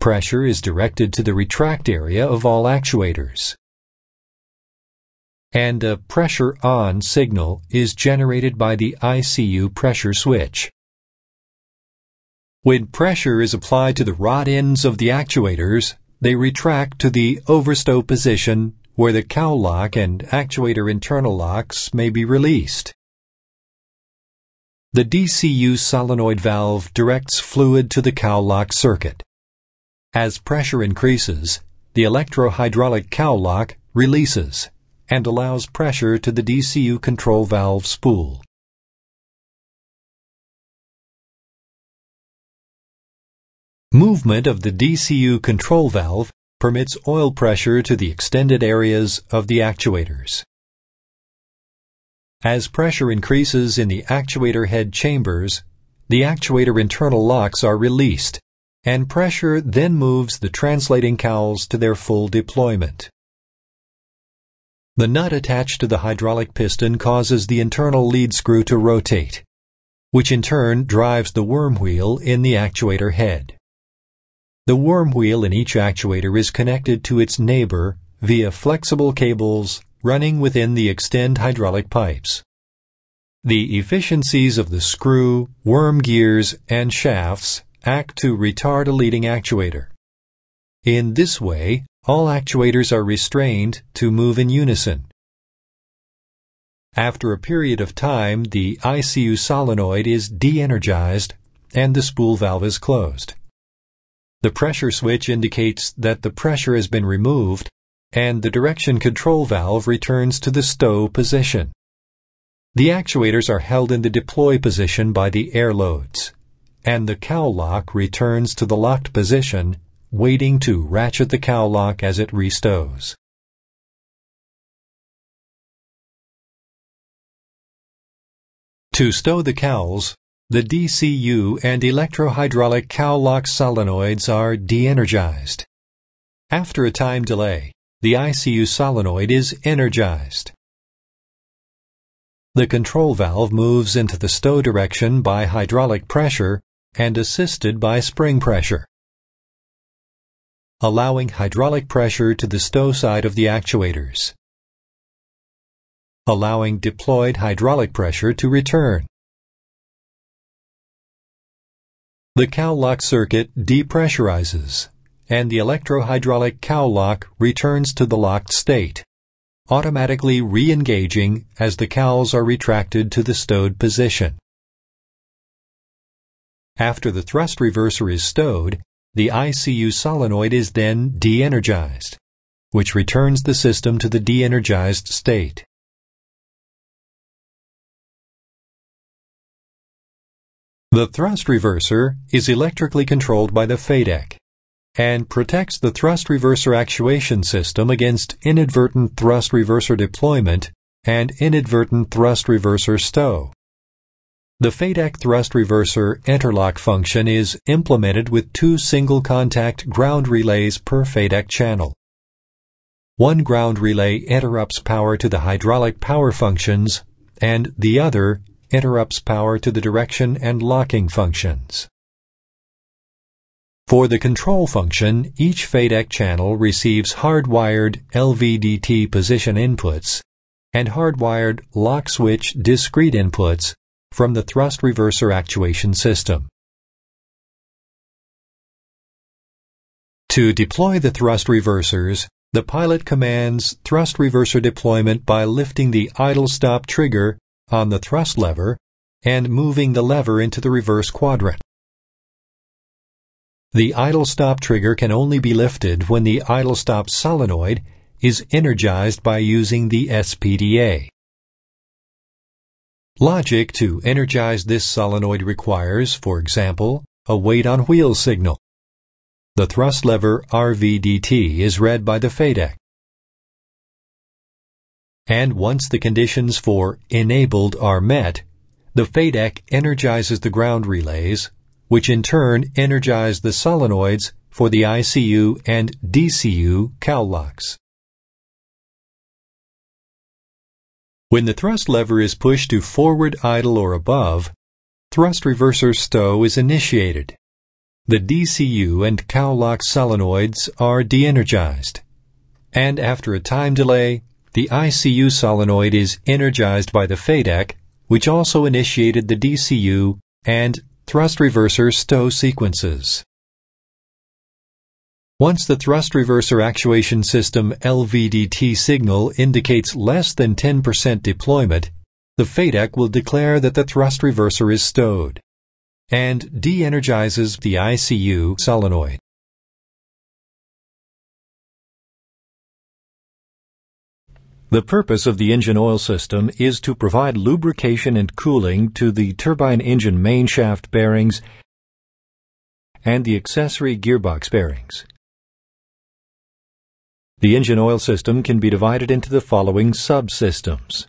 Pressure is directed to the retract area of all actuators. And a pressure on signal is generated by the ICU pressure switch. When pressure is applied to the rod ends of the actuators, they retract to the overstow position where the cowl lock and actuator internal locks may be released. The DCU solenoid valve directs fluid to the cowl lock circuit. As pressure increases, the electro-hydraulic cowl lock releases and allows pressure to the DCU control valve spool. Movement of the DCU control valve permits oil pressure to the extended areas of the actuators. As pressure increases in the actuator head chambers, the actuator internal locks are released, and pressure then moves the translating cowls to their full deployment. The nut attached to the hydraulic piston causes the internal lead screw to rotate, which in turn drives the worm wheel in the actuator head. The worm wheel in each actuator is connected to its neighbor via flexible cables running within the extend hydraulic pipes. The efficiencies of the screw, worm gears, and shafts act to retard a leading actuator. In this way, all actuators are restrained to move in unison. After a period of time, the ICU solenoid is de-energized and the spool valve is closed. The pressure switch indicates that the pressure has been removed and the direction control valve returns to the stow position. The actuators are held in the deploy position by the air loads, and the cowl lock returns to the locked position, waiting to ratchet the cowl lock as it restows. To stow the cowls, the DCU and electro-hydraulic cowl lock solenoids are de-energized. After a time delay, the ICU solenoid is energized. The control valve moves into the stow direction by hydraulic pressure and assisted by spring pressure, allowing hydraulic pressure to the stow side of the actuators, allowing deployed hydraulic pressure to return. The cowl lock circuit depressurizes, and the electro-hydraulic cowl lock returns to the locked state, automatically re-engaging as the cowls are retracted to the stowed position. After the thrust reverser is stowed, the ICU solenoid is then de-energized, which returns the system to the de-energized state. The thrust reverser is electrically controlled by the FADEC and protects the thrust reverser actuation system against inadvertent thrust reverser deployment and inadvertent thrust reverser stow. The FADEC thrust reverser interlock function is implemented with 2 single-contact ground relays per FADEC channel. One ground relay interrupts power to the hydraulic power functions, and the other interrupts power to the direction and locking functions. For the control function, each FADEC channel receives hardwired LVDT position inputs and hardwired lock switch discrete inputs from the thrust reverser actuation system. To deploy the thrust reversers, the pilot commands thrust reverser deployment by lifting the idle stop trigger on the thrust lever and moving the lever into the reverse quadrant. The idle stop trigger can only be lifted when the idle stop solenoid is energized by using the SPDA. Logic to energize this solenoid requires, for example, a weight on wheel signal. The thrust lever RVDT is read by the FADEC. And once the conditions for enabled are met, the FADEC energizes the ground relays, which in turn energize the solenoids for the ICU and DCU cowl locks. When the thrust lever is pushed to forward idle or above, thrust reverser stow is initiated. The DCU and cowl lock solenoids are de-energized, and after a time delay, the ICU solenoid is energized by the FADEC, which also initiated the DCU and thrust reverser stow sequences. Once the thrust reverser actuation system LVDT signal indicates less than 10% deployment, the FADEC will declare that the thrust reverser is stowed and de-energizes the ICU solenoid. The purpose of the engine oil system is to provide lubrication and cooling to the turbine engine main shaft bearings and the accessory gearbox bearings. The engine oil system can be divided into the following subsystems: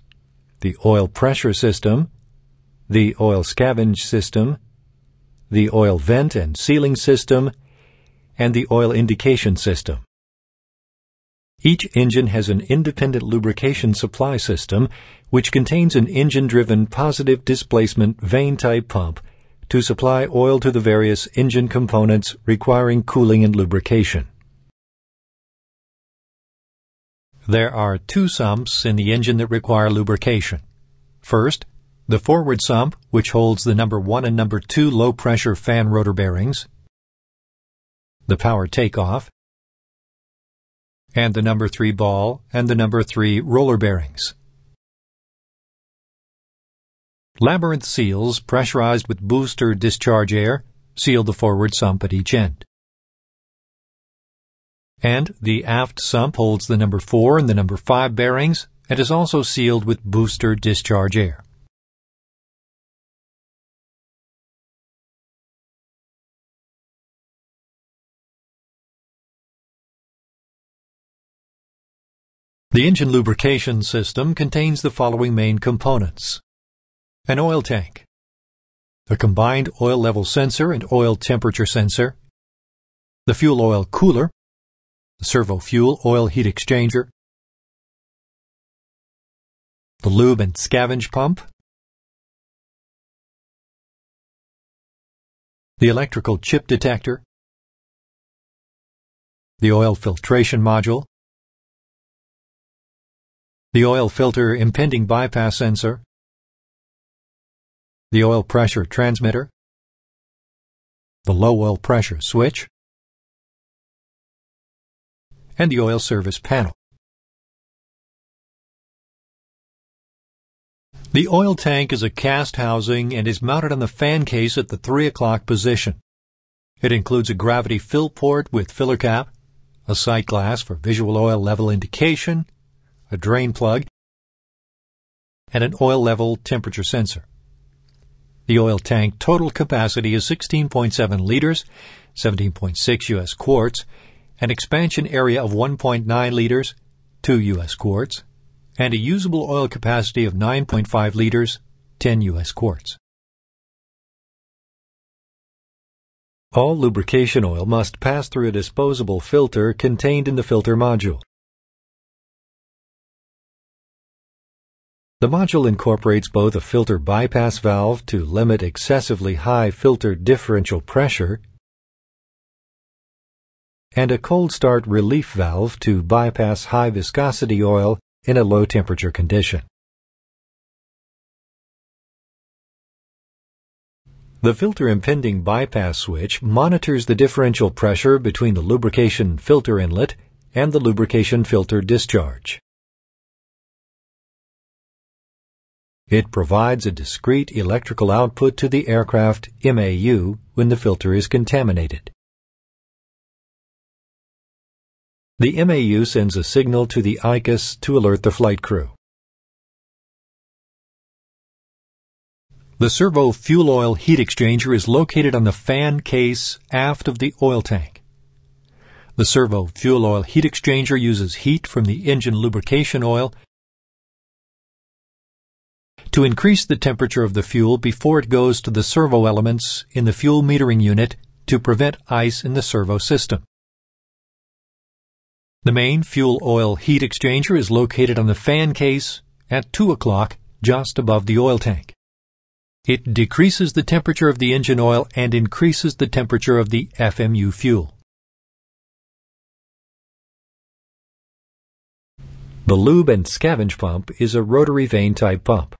the oil pressure system, the oil scavenge system, the oil vent and sealing system, and the oil indication system. Each engine has an independent lubrication supply system which contains an engine-driven positive displacement vane-type pump to supply oil to the various engine components requiring cooling and lubrication. There are two sumps in the engine that require lubrication. First, the forward sump, which holds the number 1 and number 2 low-pressure fan rotor bearings, the power takeoff, and the number 3 ball and the number 3 roller bearings. Labyrinth seals, pressurized with booster discharge air, seal the forward sump at each end. And the aft sump holds the number 4 and the number 5 bearings and is also sealed with booster discharge air. The engine lubrication system contains the following main components: an oil tank, a combined oil level sensor and oil temperature sensor, the fuel oil cooler, the servo fuel oil heat exchanger, the lube and scavenge pump, the electrical chip detector, the oil filtration module, the oil filter impending bypass sensor, the oil pressure transmitter, the low oil pressure switch, and the oil service panel. The oil tank is a cast housing and is mounted on the fan case at the 3 o'clock position. It includes a gravity fill port with filler cap, a sight glass for visual oil level indication, a drain plug, and an oil level temperature sensor. The oil tank total capacity is 16.7 liters, 17.6 U.S. quarts, an expansion area of 1.9 liters, 2 U.S. quarts, and a usable oil capacity of 9.5 liters, 10 U.S. quarts. All lubrication oil must pass through a disposable filter contained in the filter module. The module incorporates both a filter bypass valve to limit excessively high filter differential pressure and a cold start relief valve to bypass high viscosity oil in a low temperature condition. The filter impending bypass switch monitors the differential pressure between the lubrication filter inlet and the lubrication filter discharge. It provides a discrete electrical output to the aircraft MAU when the filter is contaminated. The MAU sends a signal to the ICUS to alert the flight crew. The servo fuel oil heat exchanger is located on the fan case aft of the oil tank. The servo fuel oil heat exchanger uses heat from the engine lubrication oil to increase the temperature of the fuel before it goes to the servo elements in the fuel metering unit to prevent ice in the servo system. The main fuel oil heat exchanger is located on the fan case at 2 o'clock just above the oil tank. It decreases the temperature of the engine oil and increases the temperature of the FMU fuel. The lube and scavenge pump is a rotary vane type pump.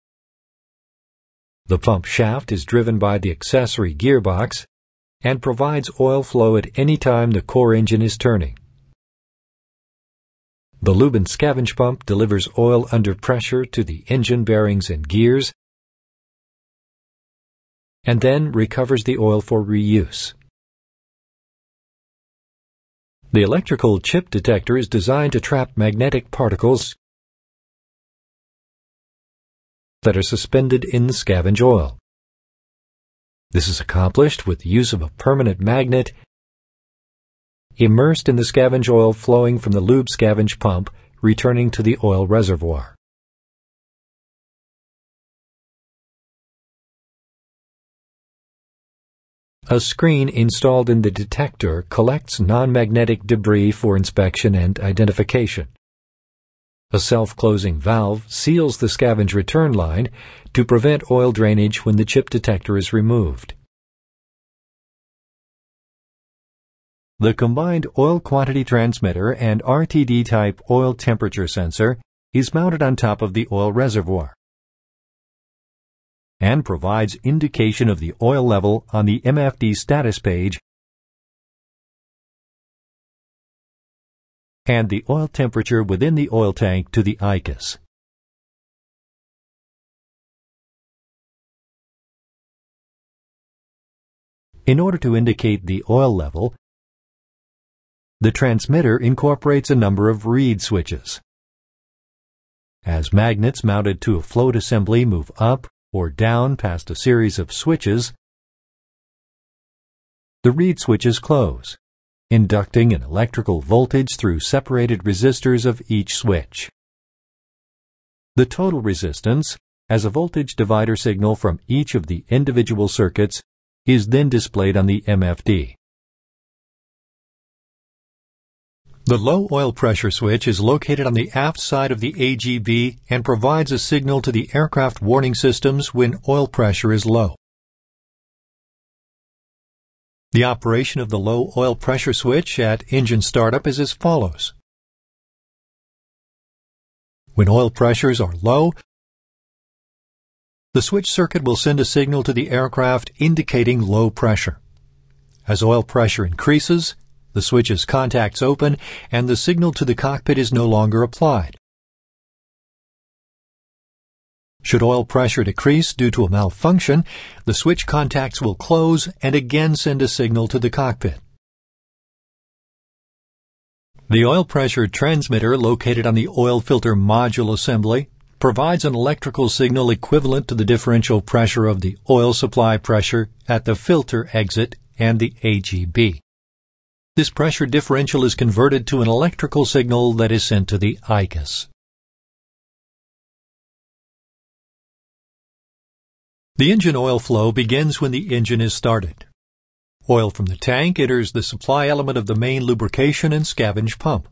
The pump shaft is driven by the accessory gearbox and provides oil flow at any time the core engine is turning. The lube and scavenge pump delivers oil under pressure to the engine bearings and gears and then recovers the oil for reuse. The electrical chip detector is designed to trap magnetic particles that are suspended in the scavenge oil. This is accomplished with the use of a permanent magnet immersed in the scavenge oil flowing from the lube scavenge pump, returning to the oil reservoir. A screen installed in the detector collects non-magnetic debris for inspection and identification. A self-closing valve seals the scavenge return line to prevent oil drainage when the chip detector is removed. The combined oil quantity transmitter and RTD-type oil temperature sensor is mounted on top of the oil reservoir and provides indication of the oil level on the MFD status page and the oil temperature within the oil tank to the ICUS. In order to indicate the oil level, the transmitter incorporates a number of reed switches. As magnets mounted to a float assembly move up or down past a series of switches, the reed switches close, inducting an electrical voltage through separated resistors of each switch. The total resistance, as a voltage divider signal from each of the individual circuits, is then displayed on the MFD. The low oil pressure switch is located on the aft side of the AGB and provides a signal to the aircraft warning systems when oil pressure is low. The operation of the low oil pressure switch at engine startup is as follows. When oil pressures are low, the switch circuit will send a signal to the aircraft indicating low pressure. As oil pressure increases, the switch's contacts open and the signal to the cockpit is no longer applied. Should oil pressure decrease due to a malfunction, the switch contacts will close and again send a signal to the cockpit. The oil pressure transmitter located on the oil filter module assembly provides an electrical signal equivalent to the differential pressure of the oil supply pressure at the filter exit and the AGB. This pressure differential is converted to an electrical signal that is sent to the ICUS. The engine oil flow begins when the engine is started. Oil from the tank enters the supply element of the main lubrication and scavenge pump.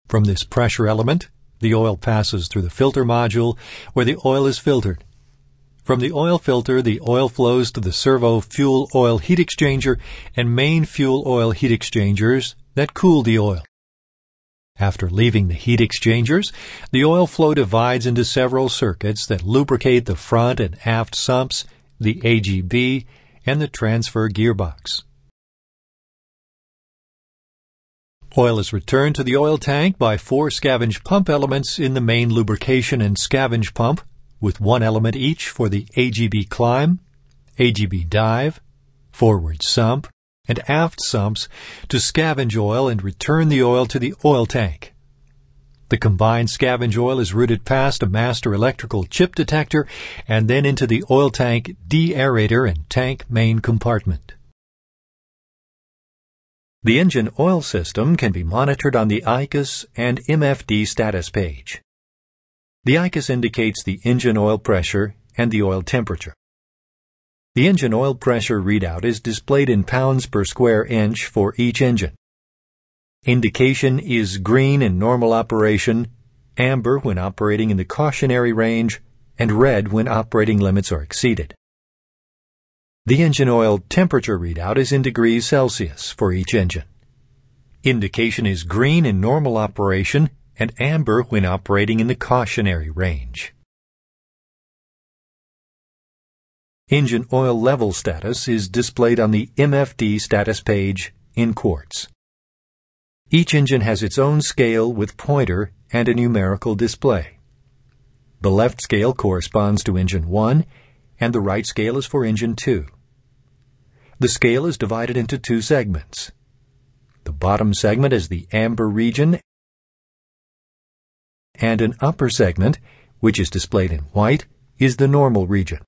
From this pressure element, the oil passes through the filter module where the oil is filtered. From the oil filter, the oil flows to the servo fuel oil heat exchanger and main fuel oil heat exchangers that cool the oil. After leaving the heat exchangers, the oil flow divides into several circuits that lubricate the front and aft sumps, the AGB, and the transfer gearbox. Oil is returned to the oil tank by 4 scavenge pump elements in the main lubrication and scavenge pump, with 1 element each for the AGB climb, AGB dive, forward sump, and aft sumps to scavenge oil and return the oil to the oil tank. The combined scavenge oil is routed past a master electrical chip detector and then into the oil tank de-aerator and tank main compartment. The engine oil system can be monitored on the ICUS and MFD status page. The ICUS indicates the engine oil pressure and the oil temperature. The engine oil pressure readout is displayed in pounds per square inch for each engine. Indication is green in normal operation, amber when operating in the cautionary range, and red when operating limits are exceeded. The engine oil temperature readout is in degrees Celsius for each engine. Indication is green in normal operation and amber when operating in the cautionary range. Engine oil level status is displayed on the MFD status page in quarts. Each engine has its own scale with pointer and a numerical display. The left scale corresponds to engine 1 and the right scale is for engine 2. The scale is divided into 2 segments. The bottom segment is the amber region and an upper segment, which is displayed in white, is the normal region.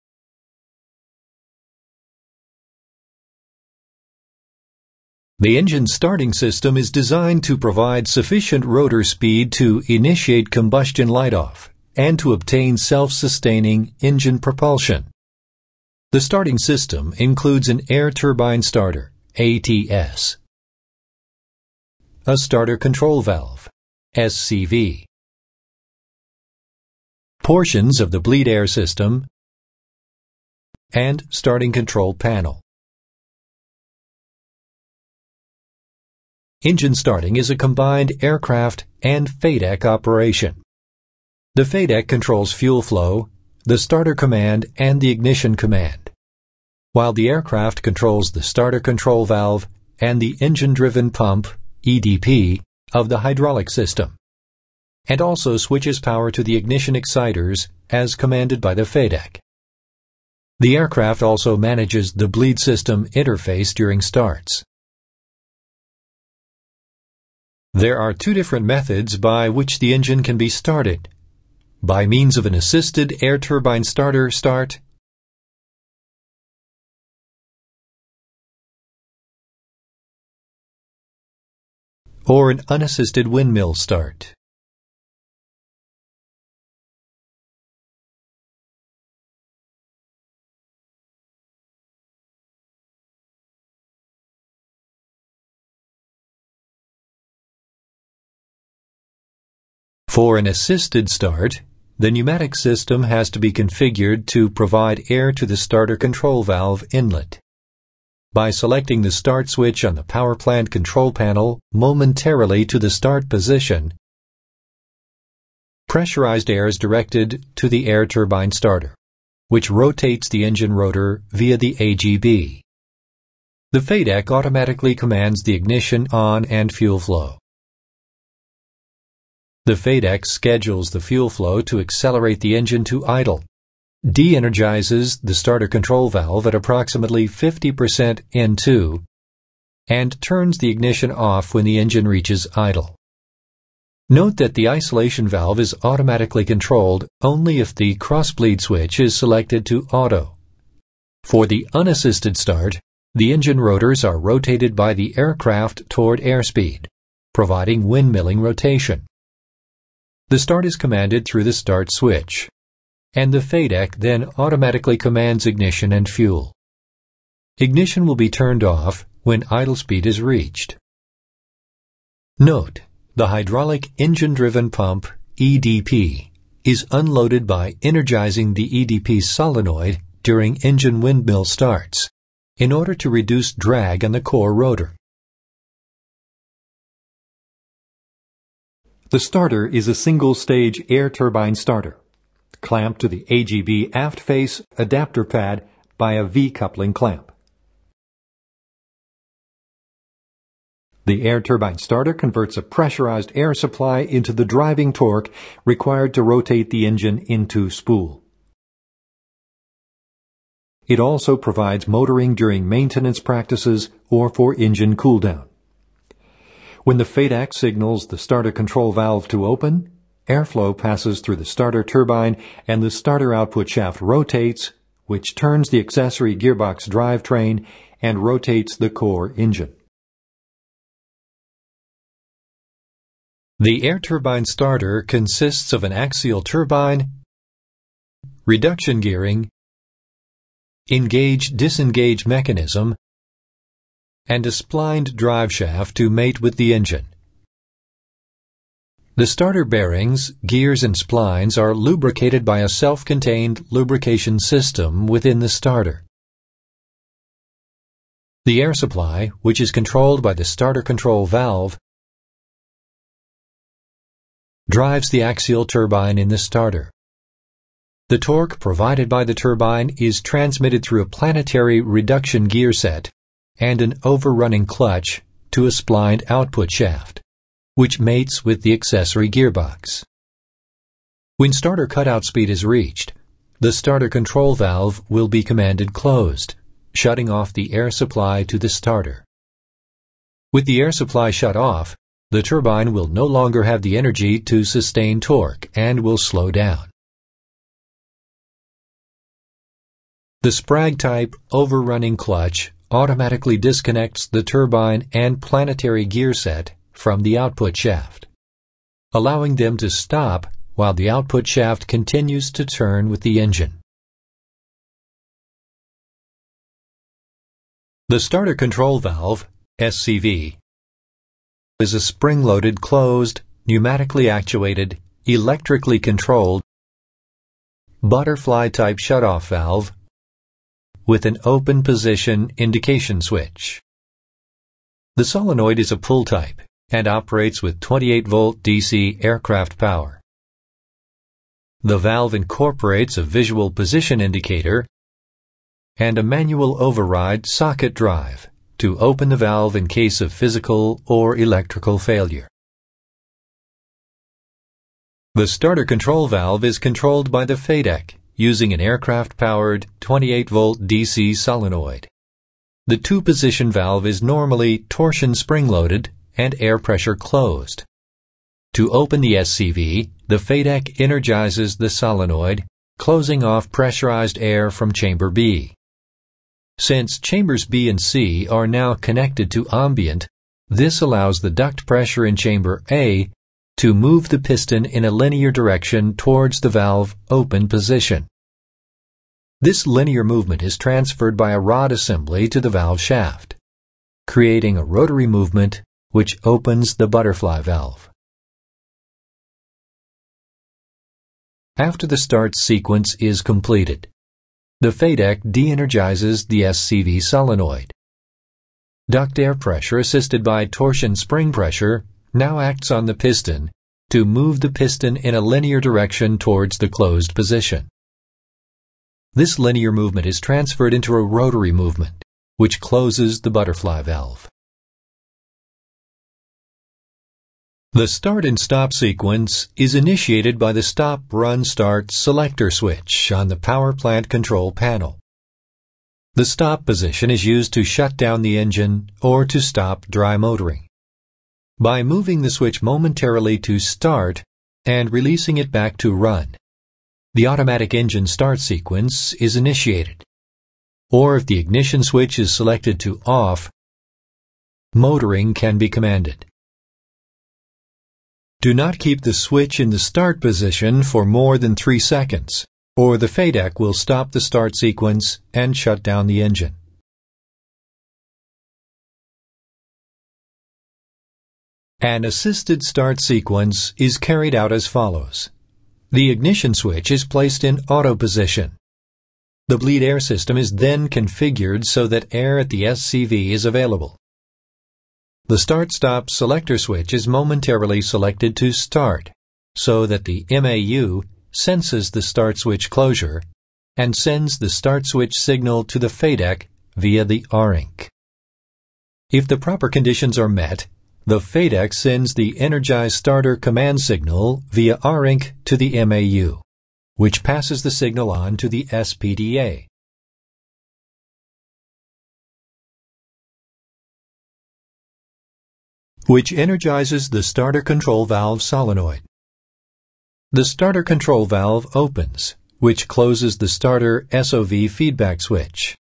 The engine starting system is designed to provide sufficient rotor speed to initiate combustion light-off and to obtain self-sustaining engine propulsion. The starting system includes an air turbine starter, ATS, a starter control valve, SCV, portions of the bleed air system, and starting control panel. Engine starting is a combined aircraft and FADEC operation. The FADEC controls fuel flow, the starter command, and the ignition command, while the aircraft controls the starter control valve and the engine-driven pump, EDP, of the hydraulic system, and also switches power to the ignition exciters as commanded by the FADEC. The aircraft also manages the bleed system interface during starts. There are two different methods by which the engine can be started: by means of an assisted air turbine starter start or an unassisted windmill start. For an assisted start, the pneumatic system has to be configured to provide air to the starter control valve inlet. By selecting the start switch on the power plant control panel momentarily to the start position, pressurized air is directed to the air turbine starter, which rotates the engine rotor via the AGB. The FADEC automatically commands the ignition on and fuel flow. The FADEC schedules the fuel flow to accelerate the engine to idle, de-energizes the starter control valve at approximately 50% N2, and turns the ignition off when the engine reaches idle. Note that the isolation valve is automatically controlled only if the cross-bleed switch is selected to auto. For the unassisted start, the engine rotors are rotated by the aircraft toward airspeed, providing windmilling rotation. The start is commanded through the start switch, and the FADEC then automatically commands ignition and fuel. Ignition will be turned off when idle speed is reached. Note, the hydraulic engine-driven pump, EDP, is unloaded by energizing the EDP solenoid during engine windmill starts in order to reduce drag on the core rotor. The starter is a single-stage air turbine starter, clamped to the AGB aft face adapter pad by a V-coupling clamp. The air turbine starter converts a pressurized air supply into the driving torque required to rotate the engine into spool. It also provides motoring during maintenance practices or for engine cooldown. When the FADEC signals the starter control valve to open, airflow passes through the starter turbine and the starter output shaft rotates, which turns the accessory gearbox drivetrain and rotates the core engine. The air turbine starter consists of an axial turbine, reduction gearing, engage-disengage mechanism, and a splined driveshaft to mate with the engine. The starter bearings, gears, and splines are lubricated by a self-contained lubrication system within the starter. The air supply, which is controlled by the starter control valve, drives the axial turbine in the starter. The torque provided by the turbine is transmitted through a planetary reduction gear set and an overrunning clutch to a splined output shaft, which mates with the accessory gearbox. When starter cutout speed is reached, the starter control valve will be commanded closed, shutting off the air supply to the starter. With the air supply shut off, the turbine will no longer have the energy to sustain torque and will slow down. The Sprague-type overrunning clutch automatically disconnects the turbine and planetary gear set from the output shaft, allowing them to stop while the output shaft continues to turn with the engine. The starter control valve, SCV, is a spring-loaded, closed, pneumatically actuated, electrically controlled, butterfly-type shutoff valve with an open position indication switch. The solenoid is a pull type and operates with 28-volt DC aircraft power. The valve incorporates a visual position indicator and a manual override socket drive to open the valve in case of physical or electrical failure. The starter control valve is controlled by the FADEC using an aircraft-powered 28-volt DC solenoid. The two-position valve is normally torsion spring-loaded and air pressure closed. To open the SCV, the FADEC energizes the solenoid, closing off pressurized air from chamber B. Since chambers B and C are now connected to ambient, this allows the duct pressure in chamber A to move the piston in a linear direction towards the valve open position. This linear movement is transferred by a rod assembly to the valve shaft, creating a rotary movement which opens the butterfly valve. After the start sequence is completed, the FADEC de-energizes the SCV solenoid. Duct air pressure assisted by torsion spring pressure now acts on the piston to move the piston in a linear direction towards the closed position. This linear movement is transferred into a rotary movement, which closes the butterfly valve. The start and stop sequence is initiated by the stop-run-start selector switch on the power plant control panel. The stop position is used to shut down the engine or to stop dry motoring. By moving the switch momentarily to start and releasing it back to run, the automatic engine start sequence is initiated. Or if the ignition switch is selected to off, motoring can be commanded. Do not keep the switch in the start position for more than 3 seconds, or the FADEC will stop the start sequence and shut down the engine. An assisted start sequence is carried out as follows. The ignition switch is placed in auto position. The bleed air system is then configured so that air at the SCV is available. The start-stop selector switch is momentarily selected to start, so that the MAU senses the start switch closure and sends the start switch signal to the FADEC via the RINC. If the proper conditions are met, the FADEC sends the energized starter command signal via RINC to the MAU, which passes the signal on to the SPDA. Which energizes the starter control valve solenoid. The starter control valve opens, which closes the starter SOV feedback switch.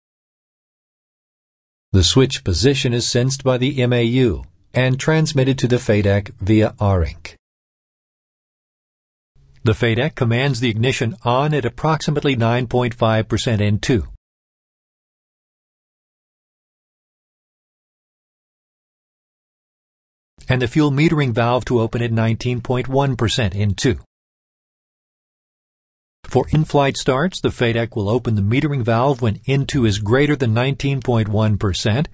The switch position is sensed by the MAU and transmitted to the FADEC via RINC. The FADEC commands the ignition on at approximately 9.5% N2. And the fuel metering valve to open at 19.1% N2. For in-flight starts, the FADEC will open the metering valve when N2 is greater than 19.1%,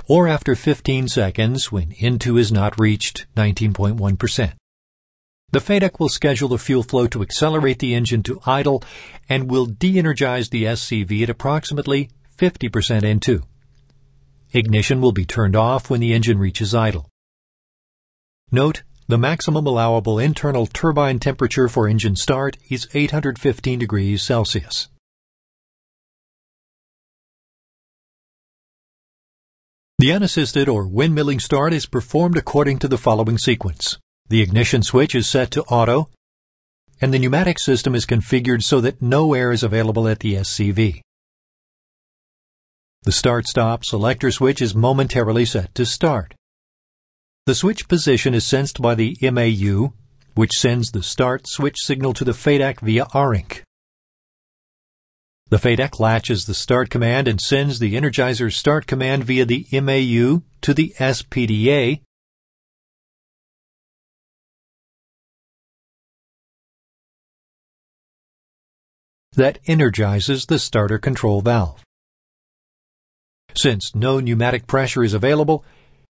or after 15 seconds when N2 is not reached 19.1%. The FADEC will schedule the fuel flow to accelerate the engine to idle and will de-energize the SCV at approximately 50% N2. Ignition will be turned off when the engine reaches idle. Note, the maximum allowable internal turbine temperature for engine start is 815 degrees Celsius. The unassisted or windmilling start is performed according to the following sequence. The ignition switch is set to auto, and the pneumatic system is configured so that no air is available at the SCV. The start-stop selector switch is momentarily set to start. The switch position is sensed by the MAU, which sends the start switch signal to the FADEC via RINC. The FADEC latches the start command and sends the energizer start command via the MAU to the SPDA, that energizes the starter control valve. Since no pneumatic pressure is available,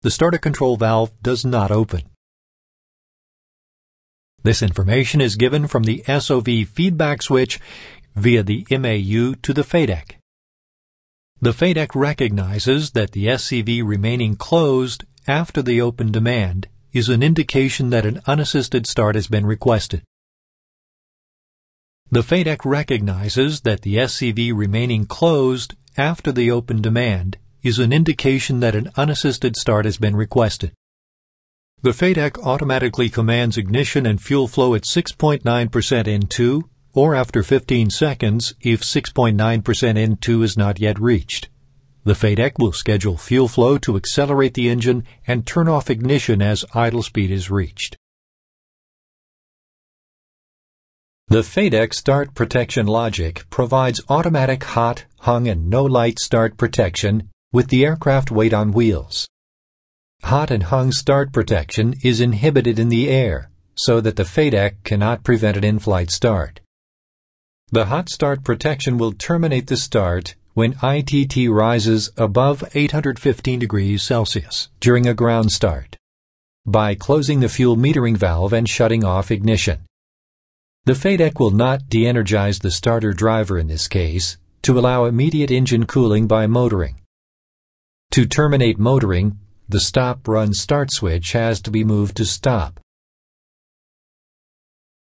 the starter control valve does not open. This information is given from the SOV feedback switch via the MAU to the FADEC. The FADEC recognizes that the SCV remaining closed after the open demand is an indication that an unassisted start has been requested. The FADEC recognizes that the SCV remaining closed after the open demand is an indication that an unassisted start has been requested. The FADEC automatically commands ignition and fuel flow at 6.9% N2 or after 15 seconds if 6.9% N2 is not yet reached. The FADEC will schedule fuel flow to accelerate the engine and turn off ignition as idle speed is reached. The FADEC start protection logic provides automatic hot, hung, and no-light start protection with the aircraft weight on wheels. Hot and hung start protection is inhibited in the air so that the FADEC cannot prevent an in-flight start. The hot start protection will terminate the start when ITT rises above 815 degrees Celsius during a ground start by closing the fuel metering valve and shutting off ignition. The FADEC will not de-energize the starter driver in this case to allow immediate engine cooling by motoring. To terminate motoring, the stop-run-start switch has to be moved to stop.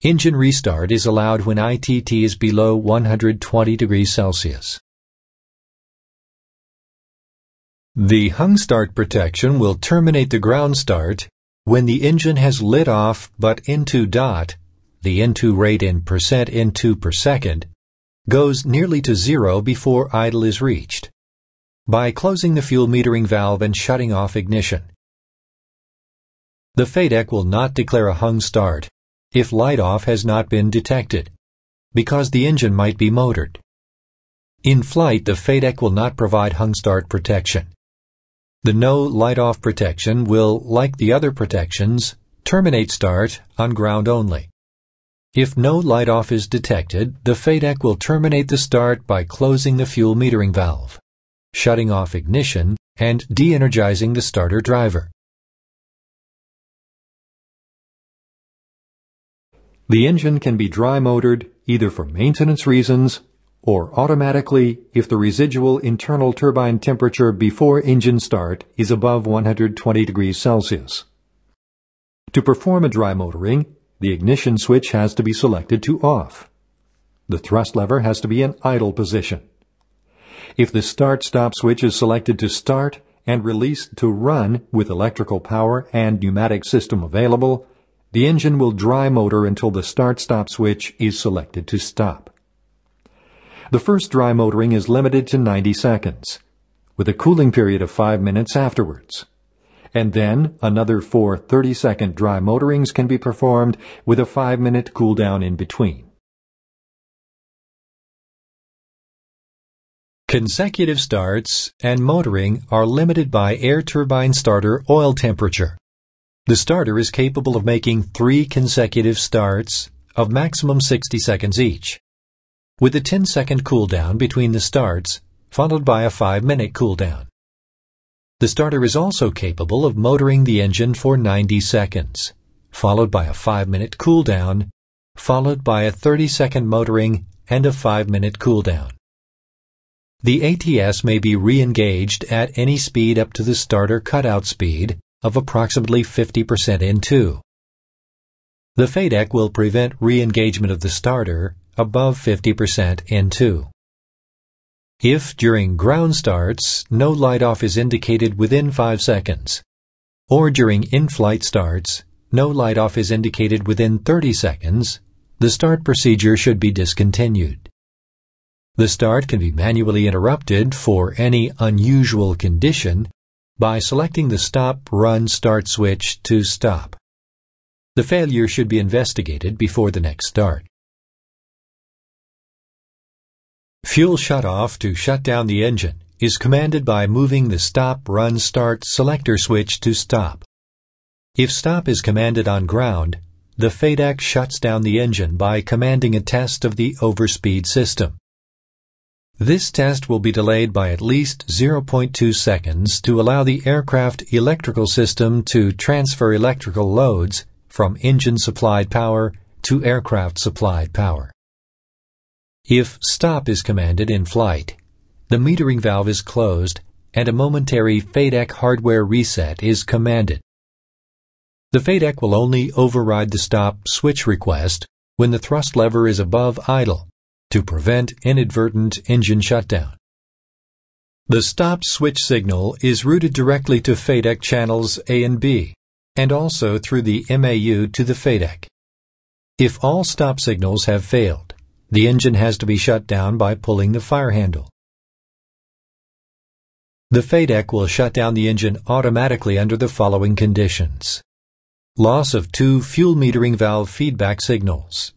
Engine restart is allowed when ITT is below 120 degrees Celsius. The hung start protection will terminate the ground start when the engine has lit off but N2 dot, the N2 rate in percent N2 per second, goes nearly to zero before idle is reached, by closing the fuel metering valve and shutting off ignition. The FADEC will not declare a hung start if light off has not been detected, because the engine might be motored. In flight, the FADEC will not provide hung start protection. The no light off protection will, like the other protections, terminate start on ground only. If no light off is detected, the FADEC will terminate the start by closing the fuel metering valve, shutting off ignition, and de-energizing the starter driver. The engine can be dry motored either for maintenance reasons or automatically if the residual internal turbine temperature before engine start is above 120 degrees Celsius. To perform a dry motoring, the ignition switch has to be selected to off. The thrust lever has to be in idle position. If the start-stop switch is selected to start and released to run with electrical power and pneumatic system available, the engine will dry motor until the start-stop switch is selected to stop. The first dry motoring is limited to 90 seconds, with a cooling period of 5 minutes afterwards. And then another 4 30-second dry motorings can be performed with a 5-minute cool down in between. Consecutive starts and motoring are limited by air turbine starter oil temperature. The starter is capable of making 3 consecutive starts of maximum 60 seconds each, with a 10-second cool down between the starts, followed by a 5-minute cool down. The starter is also capable of motoring the engine for 90 seconds, followed by a 5-minute cool down, followed by a 30-second motoring and a 5-minute cool down. The ATS may be re-engaged at any speed up to the starter cutout speed of approximately 50% N2. The FADEC will prevent re-engagement of the starter above 50% N2. If during ground starts no light off is indicated within 5 seconds, or during in-flight starts no light off is indicated within 30 seconds, the start procedure should be discontinued. The start can be manually interrupted for any unusual condition by selecting the stop-run-start switch to stop. The failure should be investigated before the next start. Fuel shutoff to shut down the engine is commanded by moving the stop-run-start selector switch to stop. If stop is commanded on ground, the FADEC shuts down the engine by commanding a test of the overspeed system. This test will be delayed by at least 0.2 seconds to allow the aircraft electrical system to transfer electrical loads from engine-supplied power to aircraft-supplied power. If stop is commanded in flight, the metering valve is closed and a momentary FADEC hardware reset is commanded. The FADEC will only override the stop switch request when the thrust lever is above idle to prevent inadvertent engine shutdown. The stop switch signal is routed directly to FADEC channels A and B, and also through the MAU to the FADEC. If all stop signals have failed, the engine has to be shut down by pulling the fire handle. The FADEC will shut down the engine automatically under the following conditions: loss of 2 fuel metering valve feedback signals,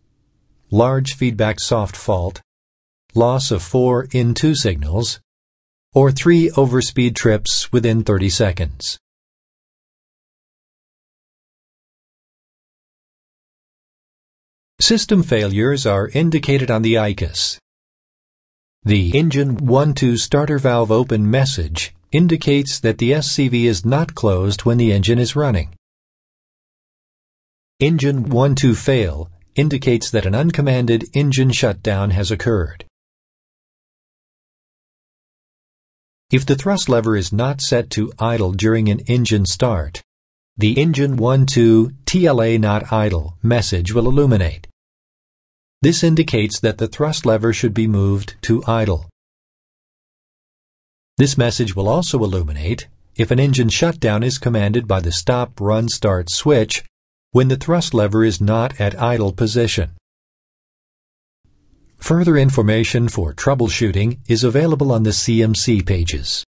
large feedback soft fault, loss of 4 in-2 signals, or 3 overspeed trips within 30 seconds. System failures are indicated on the ICUS. The Engine 1-2 starter valve open message indicates that the SCV is not closed when the engine is running. Engine 1-2 fail indicates that an uncommanded engine shutdown has occurred. If the thrust lever is not set to idle during an engine start, the Engine 1-2 TLA not idle message will illuminate. This indicates that the thrust lever should be moved to idle. This message will also illuminate if an engine shutdown is commanded by the stop run start switch when the thrust lever is not at idle position. Further information for troubleshooting is available on the CMC pages.